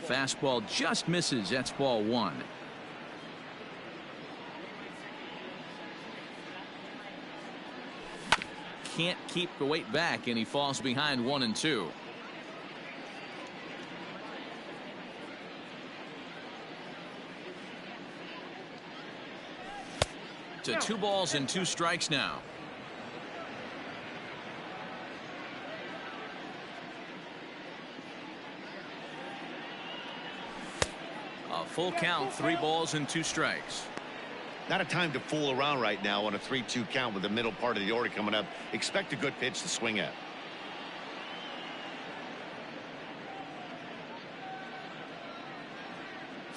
Fastball just misses. That's ball 1. Can't keep the weight back, and he falls behind 1-2. To 2 balls and 2 strikes now. A full count, 3 balls and 2 strikes. Not a time to fool around right now on a 3-2 count with the middle part of the order coming up. Expect a good pitch to swing at.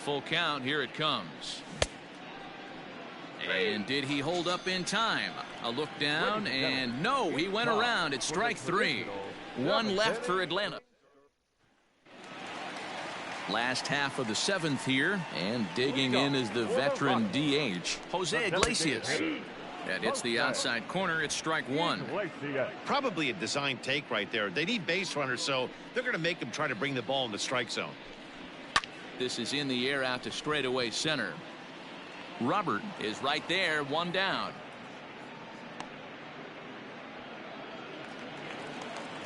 full count. Here it comes. And did he hold up in time? A look down, and no, he went around. It's strike three. One left for Atlanta. Last half of the seventh here, and digging in is the veteran DH, Jose Iglesias. That hits the outside corner. It's strike one. Probably a design take right there. They need base runners, so they're going to make him try to bring the ball in the strike zone. This is in the air out to straightaway center. Robert is right there, one down.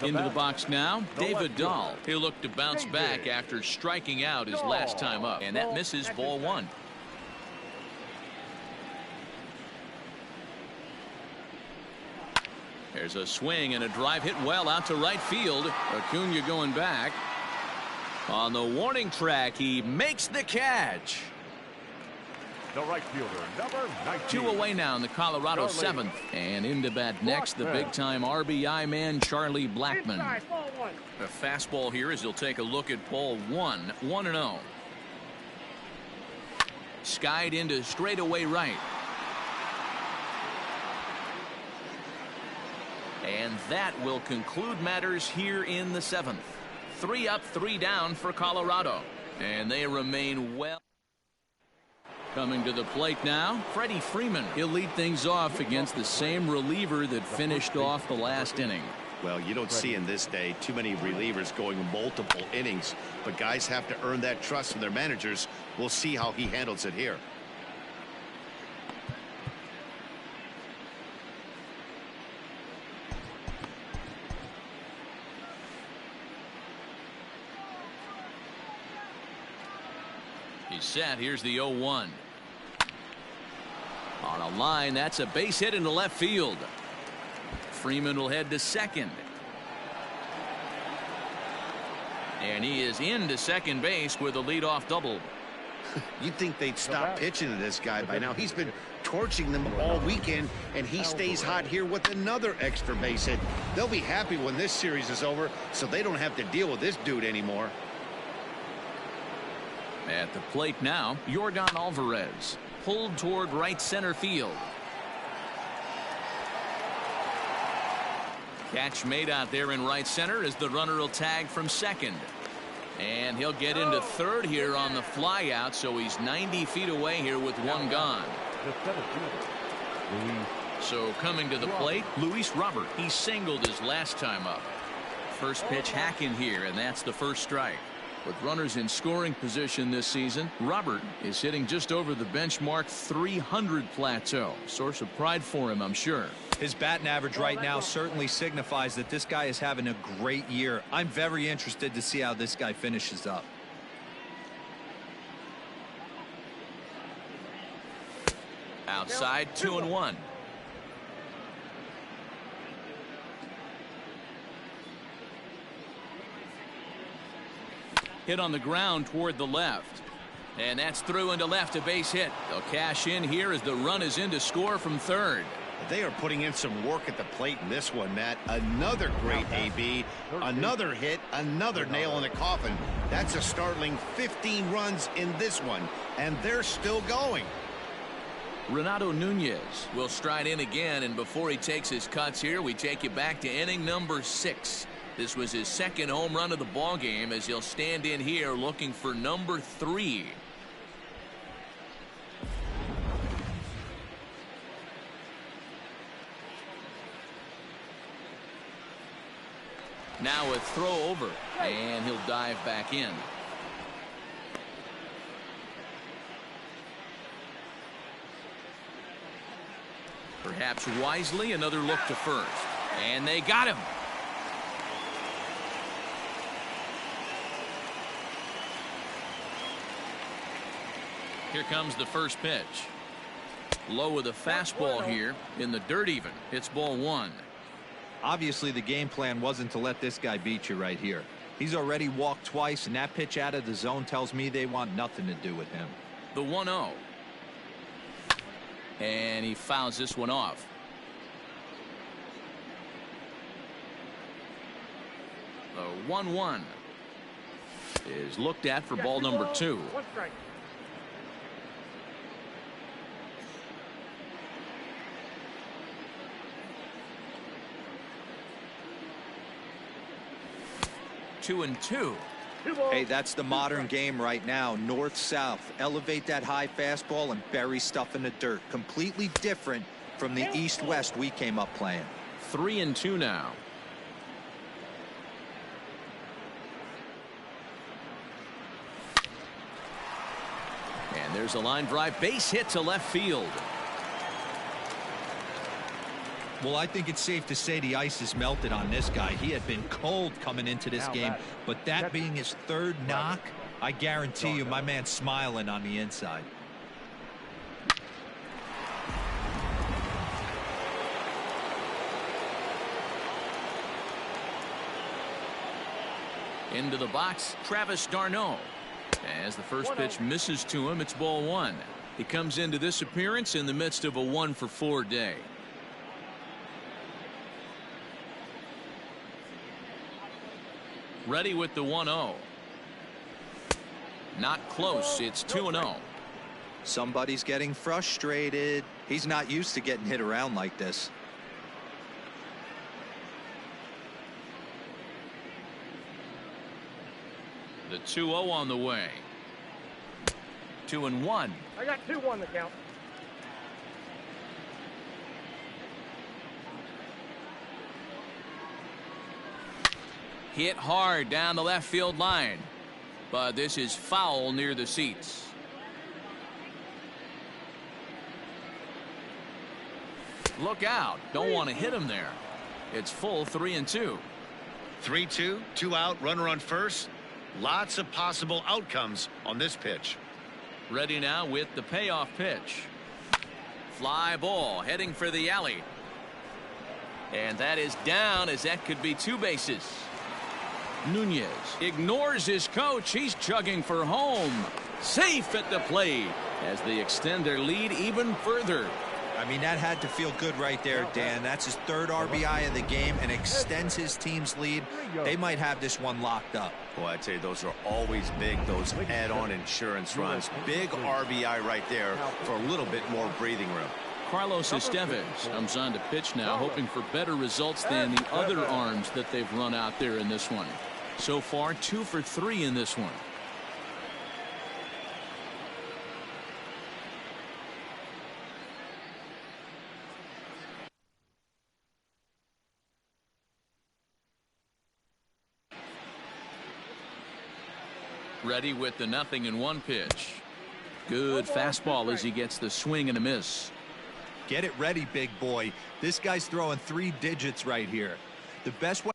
Into the box now, David Dahl. He'll look to bounce back after striking out his last time up, and that misses ball one. There's a swing and a drive hit well out to right field. Acuna going back. On the warning track, he makes the catch. The right fielder, number 19. 2 away now in the Colorado Charlie. seventh. And into bat next, the big-time RBI man, Charlie Blackmon. Inside, ball one. A fastball here as he'll take a look at ball one. 1-0. Skied into straightaway right. And that will conclude matters here in the seventh. 3 up, 3 down for Colorado. And they remain well. Coming to the plate now, Freddie Freeman. He'll lead things off against the same reliever that finished off the last inning. Well, you don't see in this day too many relievers going multiple innings, but guys have to earn that trust from their managers. We'll see how he handles it here. He's set. Here's the 0-1. On a line, that's a base hit into left field. Freeman will head to second. And he is into second base with a leadoff double. You'd think they'd stop pitching to this guy by now. He's been torching them all weekend, and he stays hot here with another extra base hit. They'll be happy when this series is over, so they don't have to deal with this dude anymore. At the plate now, Yordan Alvarez. Pulled toward right center field. Catch made out there in right center as the runner will tag from second. And he'll get into third here on the fly out, so he's 90 feet away here with one gone. So coming to the plate, Luis Robert. He singled his last time up. First pitch hack in here, and that's the first strike. With runners in scoring position this season, Robert is hitting just over the benchmark 300 plateau. Source of pride for him, I'm sure. His batting average right now certainly signifies that this guy is having a great year. I'm very interested to see how this guy finishes up. Outside, 2-1. Hit on the ground toward the left. And that's through into left, a base hit. They'll cash in here as the run is in to score from third. They are putting in some work at the plate in this one, Matt. Another great AB, another hit, another nail in the coffin. That's a startling 15 runs in this one, and they're still going. Renato Nunez will stride in again, and before he takes his cuts here, we take you back to inning number 6. This was his second home run of the ball game as he'll stand in here looking for number 3. Now a throw over, and he'll dive back in. Perhaps wisely, another look to first. And they got him. Here comes the first pitch. Low with a fastball here in the dirt even. It's ball 1. Obviously, the game plan wasn't to let this guy beat you right here. He's already walked twice, and that pitch out of the zone tells me they want nothing to do with him. The 1-0. And he fouls this one off. The 1-1 is looked at for ball number 2. One strike. 2-2. Hey, that's the modern game right now. North-south. Elevate that high fastball and bury stuff in the dirt. Completely different from the east-west we came up playing. 3-2 now. And there's a line drive base hit to left field. Well, I think it's safe to say the ice is melted on this guy. He had been cold coming into this game, but that being his third knock, I guarantee you my man's smiling on the inside. Into the box, Travis d'Arnaud. As the first pitch misses to him, it's ball one. He comes into this appearance in the midst of a 1-for-4 day. Ready with the 1-0. Not close. It's 2-0. Somebody's getting frustrated. He's not used to getting hit around like this. The 2-0 on the way. 2-1. I got 2-1 the count. Hit hard down the left field line, but this is foul near the seats. Look out. Don't want to hit him there. It's full 3-2. 3-2, 2 out, runner on first. Lots of possible outcomes on this pitch. Ready now with the payoff pitch. Fly ball heading for the alley. And that is down, as that could be 2 bases. Nunez ignores his coach. He's chugging for home. Safe at the plate as they extend their lead even further. I mean, that had to feel good right there, Dan. That's his 3rd RBI of the game and extends his team's lead. They might have this one locked up. Boy, I'd say those are always big, those add-on insurance runs. Big RBI right there for a little bit more breathing room. Carlos Estevez comes on to pitch now, hoping for better results than the other arms that they've run out there in this one. So far, 2 for 3 in this one. Ready with the 0-1 pitch. Good fastball as he gets the swing and a miss. Get it ready, big boy. This guy's throwing 3 digits right here. The best way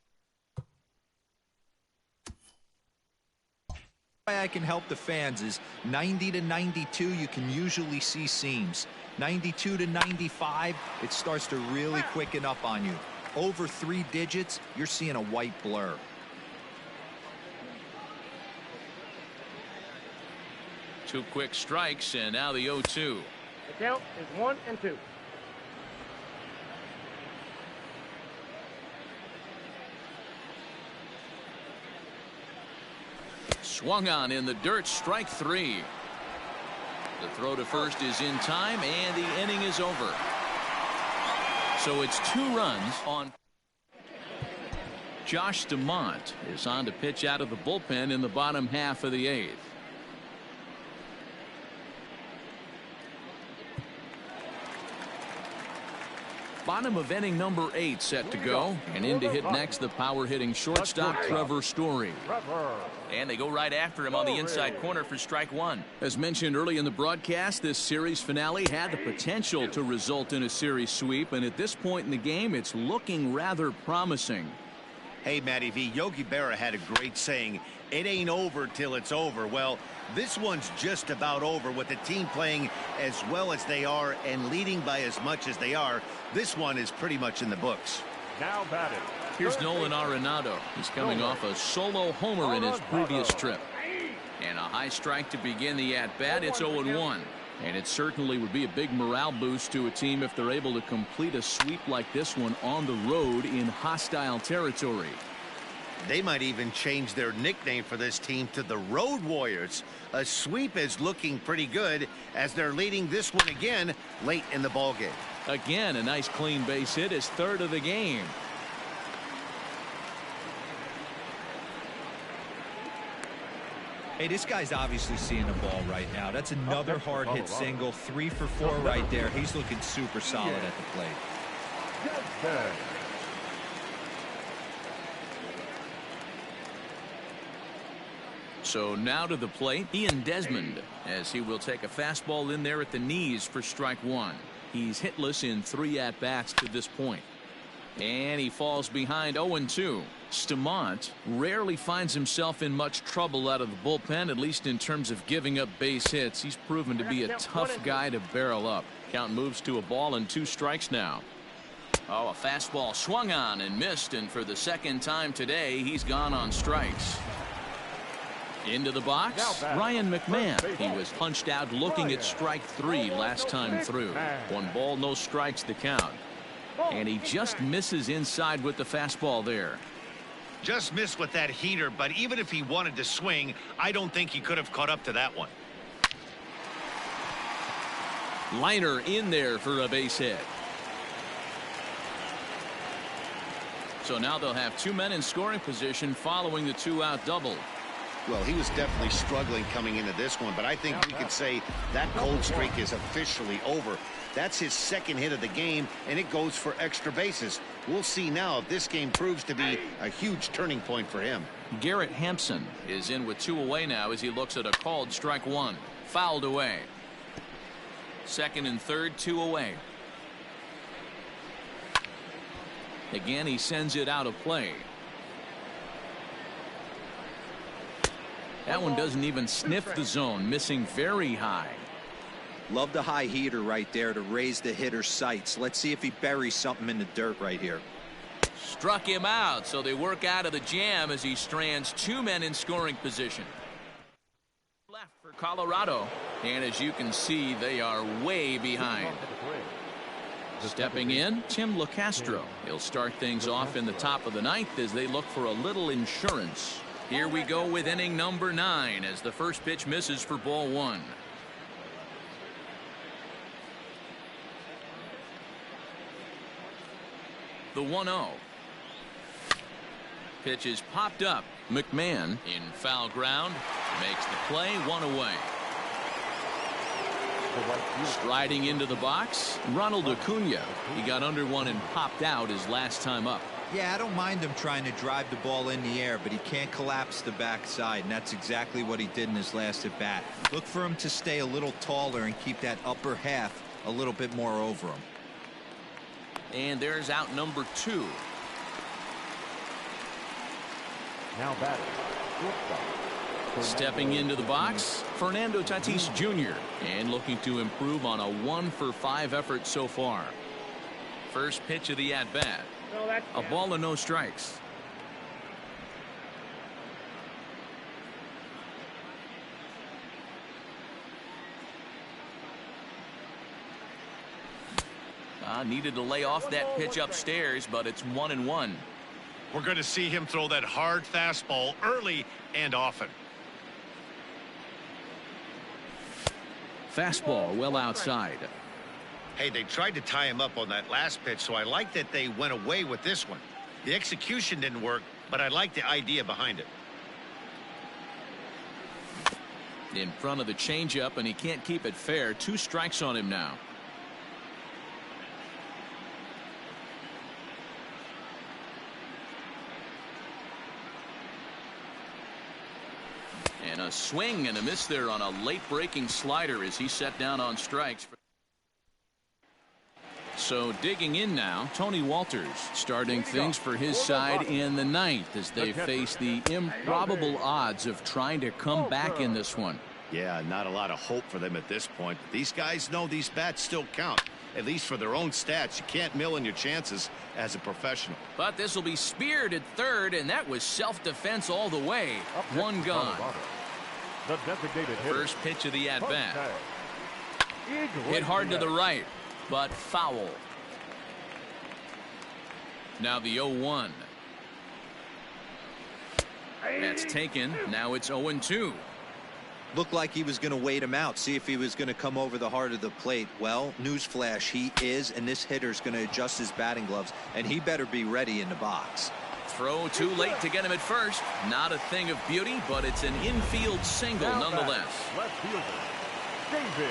I can help the fans is 90 to 92. You can usually see seams. 92 to 95, it starts to really quicken up on you. Over 3 digits, you're seeing a white blur. Two quick strikes, and now the 0-2. The count is 1-2. Swung on in the dirt, strike 3. The throw to first is in time, and the inning is over. So it's 2 runs on. Josh DeMont is on to pitch out of the bullpen in the bottom half of the 8th. Bottom of inning number 8 set to go, and in to hit next the power hitting shortstop Trevor Story. And they go right after him on the inside corner for strike 1. As mentioned early in the broadcast, this series finale had the potential to result in a series sweep, and at this point in the game it's looking rather promising. Hey, Matty V, Yogi Berra had a great saying, it ain't over till it's over. Well, this one's just about over with the team playing as well as they are and leading by as much as they are. This one is pretty much in the books. Now batted. Here's Nolan Arenado. He's coming off a solo homer in his previous trip. And a high strike to begin the at-bat. It's 0-1. And it certainly would be a big morale boost to a team if they're able to complete a sweep like this one on the road in hostile territory. They might even change their nickname for this team to the Road Warriors. A sweep is looking pretty good as they're leading this one again late in the ballgame. Again, a nice clean base hit, his 3rd of the game. Hey, this guy's obviously seeing the ball right now. That's another hard hit single. 3 for 4 right there. He's looking super solid at the plate. So now to the plate, Ian Desmond, as he will take a fastball in there at the knees for strike 1. He's hitless in 3 at-bats to this point. And he falls behind 0-2. Stamont rarely finds himself in much trouble out of the bullpen, at least in terms of giving up base hits. He's proven to be a tough guy to barrel up. Count moves to a ball and 2 strikes now. Oh, a fastball swung on and missed, and for the second time today, he's gone on strikes. Into the box, Ryan McMahon. He was punched out looking at strike 3 last time through. 1 ball, no strikes the count. And he just misses inside with the fastball there. Just missed with that heater, but even if he wanted to swing, I don't think he could have caught up to that one. Liner in there for a base hit. So now they'll have 2 men in scoring position following the 2-out double. Well, he was definitely struggling coming into this one, but I think we could say that cold streak is officially over. That's his 2nd hit of the game, and it goes for extra bases. We'll see now if this game proves to be a huge turning point for him. Garrett Hampson is in with 2 away now as he looks at a called strike 1. Fouled away. 2nd and 3rd, 2 away. Again, he sends it out of play. That one doesn't even sniff the zone, missing very high. Love the high heater right there to raise the hitter's sights. Let's see if he buries something in the dirt right here. Struck him out, so they work out of the jam as he strands 2 men in scoring position. Left for Colorado, and as you can see, they are way behind. Stepping in, Tim LaCastro. He'll start things off in the top of the 9th as they look for a little insurance. Here we go with inning number 9 as the first pitch misses for ball 1. The 1-0. Pitch is popped up. McMahon in foul ground makes the play, 1 away. Striding into the box, Ronald Acuna. He got under one and popped out his last time up. Yeah, I don't mind him trying to drive the ball in the air, but he can't collapse the backside, and that's exactly what he did in his last at bat. Look for him to stay a little taller and keep that upper half a little bit more over him. And there's out number 2. Now batting. Stepping into the box, Fernando Tatis Jr. and looking to improve on a 1-for-5 effort so far. First pitch of the at-bat. A ball and no strikes. Needed to lay off that pitch upstairs, but it's 1-1. We're going to see him throw that hard fastball early and often. Fastball well outside. Hey, they tried to tie him up on that last pitch, so I like that they went away with this one. The execution didn't work, but I like the idea behind it. In front of the changeup, and he can't keep it fair. 2 strikes on him now. And a swing and a miss there on a late breaking slider as he set down on strikes. So digging in now, Tony Walters starting things for his side in the 9th as they face the improbable odds of trying to come back in this one. Yeah, not a lot of hope for them at this point. But these guys know these bats still count, at least for their own stats. You can't mill in your chances as a professional. But this will be speared at 3rd, and that was self-defense all the way. 1 gone. The designated hitter. First pitch of the at-bat. Hit hard to the right, but foul. Now the 0-1. That's taken. Now it's 0-2. Looked like he was going to wait him out, see if he was going to come over the heart of the plate. Well, newsflash, he is, and this hitter's going to adjust his batting gloves, and he better be ready in the box. Throw too late to get him at first. Not a thing of beauty, but it's an infield single nonetheless. Left fielder,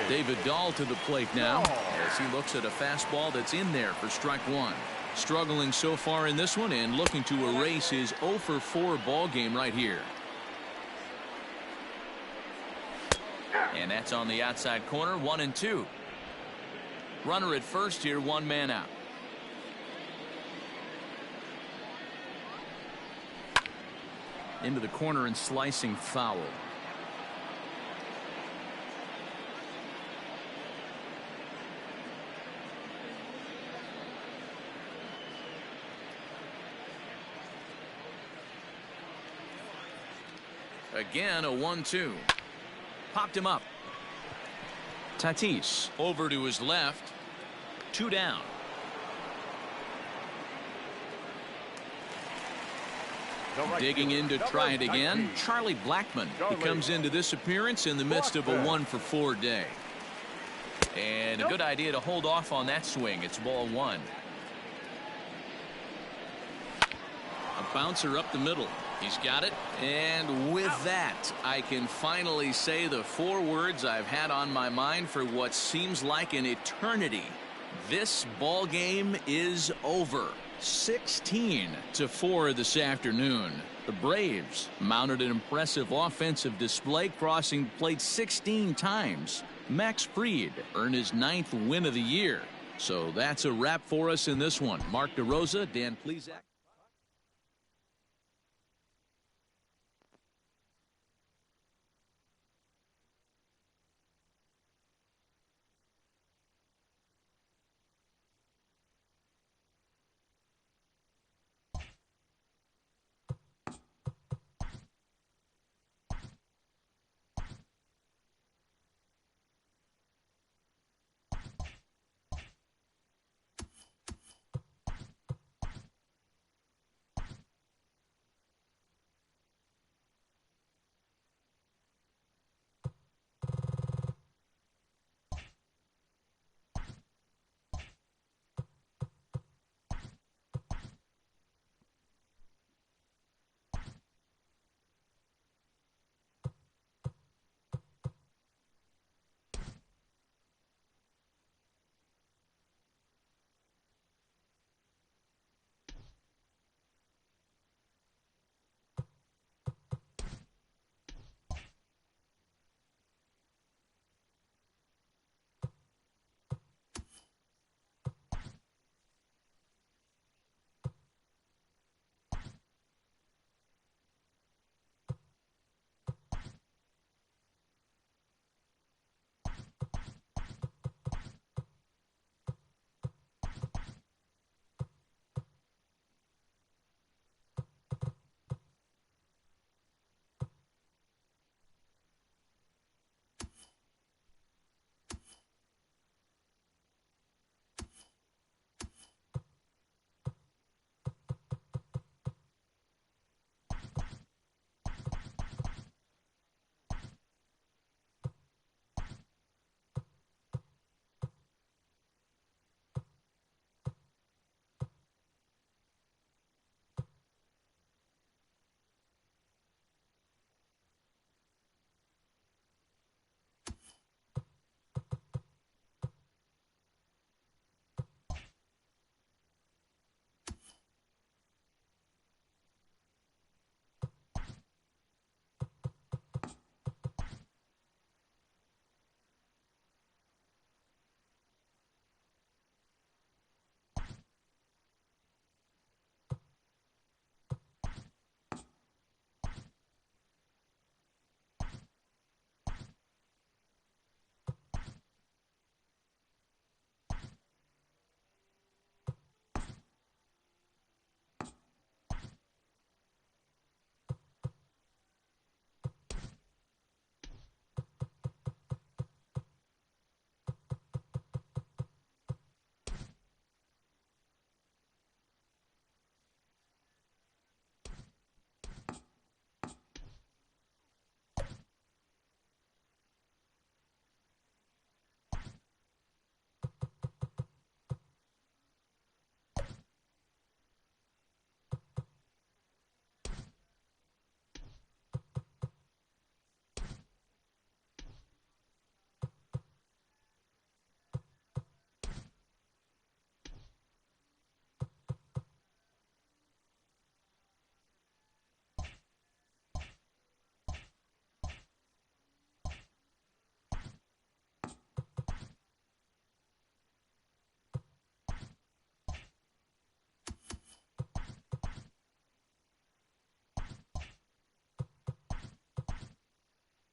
David Dahl to the plate now as he looks at a fastball that's in there for strike one. Struggling so far in this one and looking to erase his 0 for 4 ball game right here. And that's on the outside corner, 1-2. Runner at first here, 1 man out. Into the corner and slicing foul. Again, a 1-2. Popped him up. Tatis over to his left. 2 down. Digging in to try it again, Charlie Blackmon. He comes into this appearance in the midst of a 1 for 4 day. And a good idea to hold off on that swing. It's ball 1. A bouncer up the middle. He's got it. And with that, I can finally say the 4 words I've had on my mind for what seems like an eternity. This ball game is over. 16-4 this afternoon. The Braves mounted an impressive offensive display, crossing the plate 16 times. Max Fried earned his 9th win of the year. So that's a wrap for us in this one. Mark DeRosa, Dan Plesac.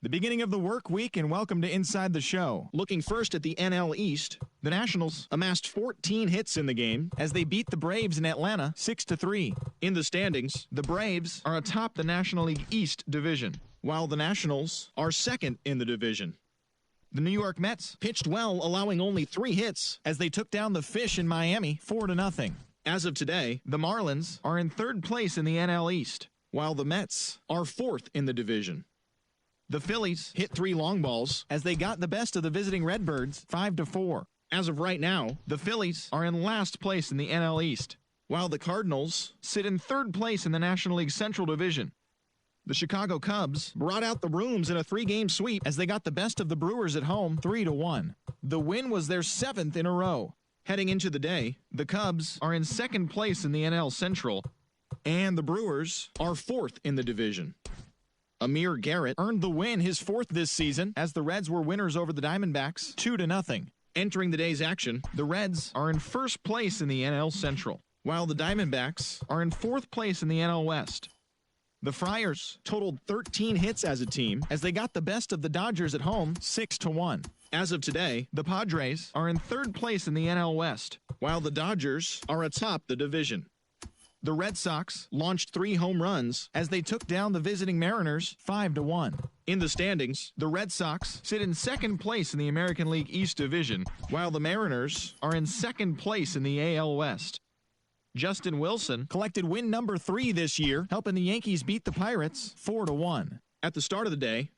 The beginning of the work week, and welcome to Inside the Show. Looking first at the NL East, the Nationals amassed 14 hits in the game as they beat the Braves in Atlanta 6-3. In the standings, the Braves are atop the National League East division, while the Nationals are second in the division. The New York Mets pitched well, allowing only 3 hits as they took down the Fish in Miami 4-0. As of today, the Marlins are in third place in the NL East, while the Mets are fourth in the division. The Phillies hit 3 long balls as they got the best of the visiting Redbirds 5-4. As of right now, the Phillies are in last place in the NL East, while the Cardinals sit in third place in the National League Central Division. The Chicago Cubs brought out the brooms in a 3-game sweep as they got the best of the Brewers at home 3-1. The win was their 7th in a row. Heading into the day, the Cubs are in second place in the NL Central, and the Brewers are 4th in the division. Amir Garrett earned the win, his 4th this season, as the Reds were winners over the Diamondbacks 2-0. Entering the day's action, the Reds are in first place in the NL Central, while the Diamondbacks are in 4th place in the NL West. The Friars totaled 13 hits as a team as they got the best of the Dodgers at home 6-1. As of today, the Padres are in 3rd place in the NL West, while the Dodgers are atop the division. The Red Sox launched 3 home runs as they took down the visiting Mariners 5-1. In the standings, the Red Sox sit in 2nd place in the American League East Division, while the Mariners are in 2nd place in the AL West. Justin Wilson collected win number 3 this year, helping the Yankees beat the Pirates 4-1. At the start of the day, the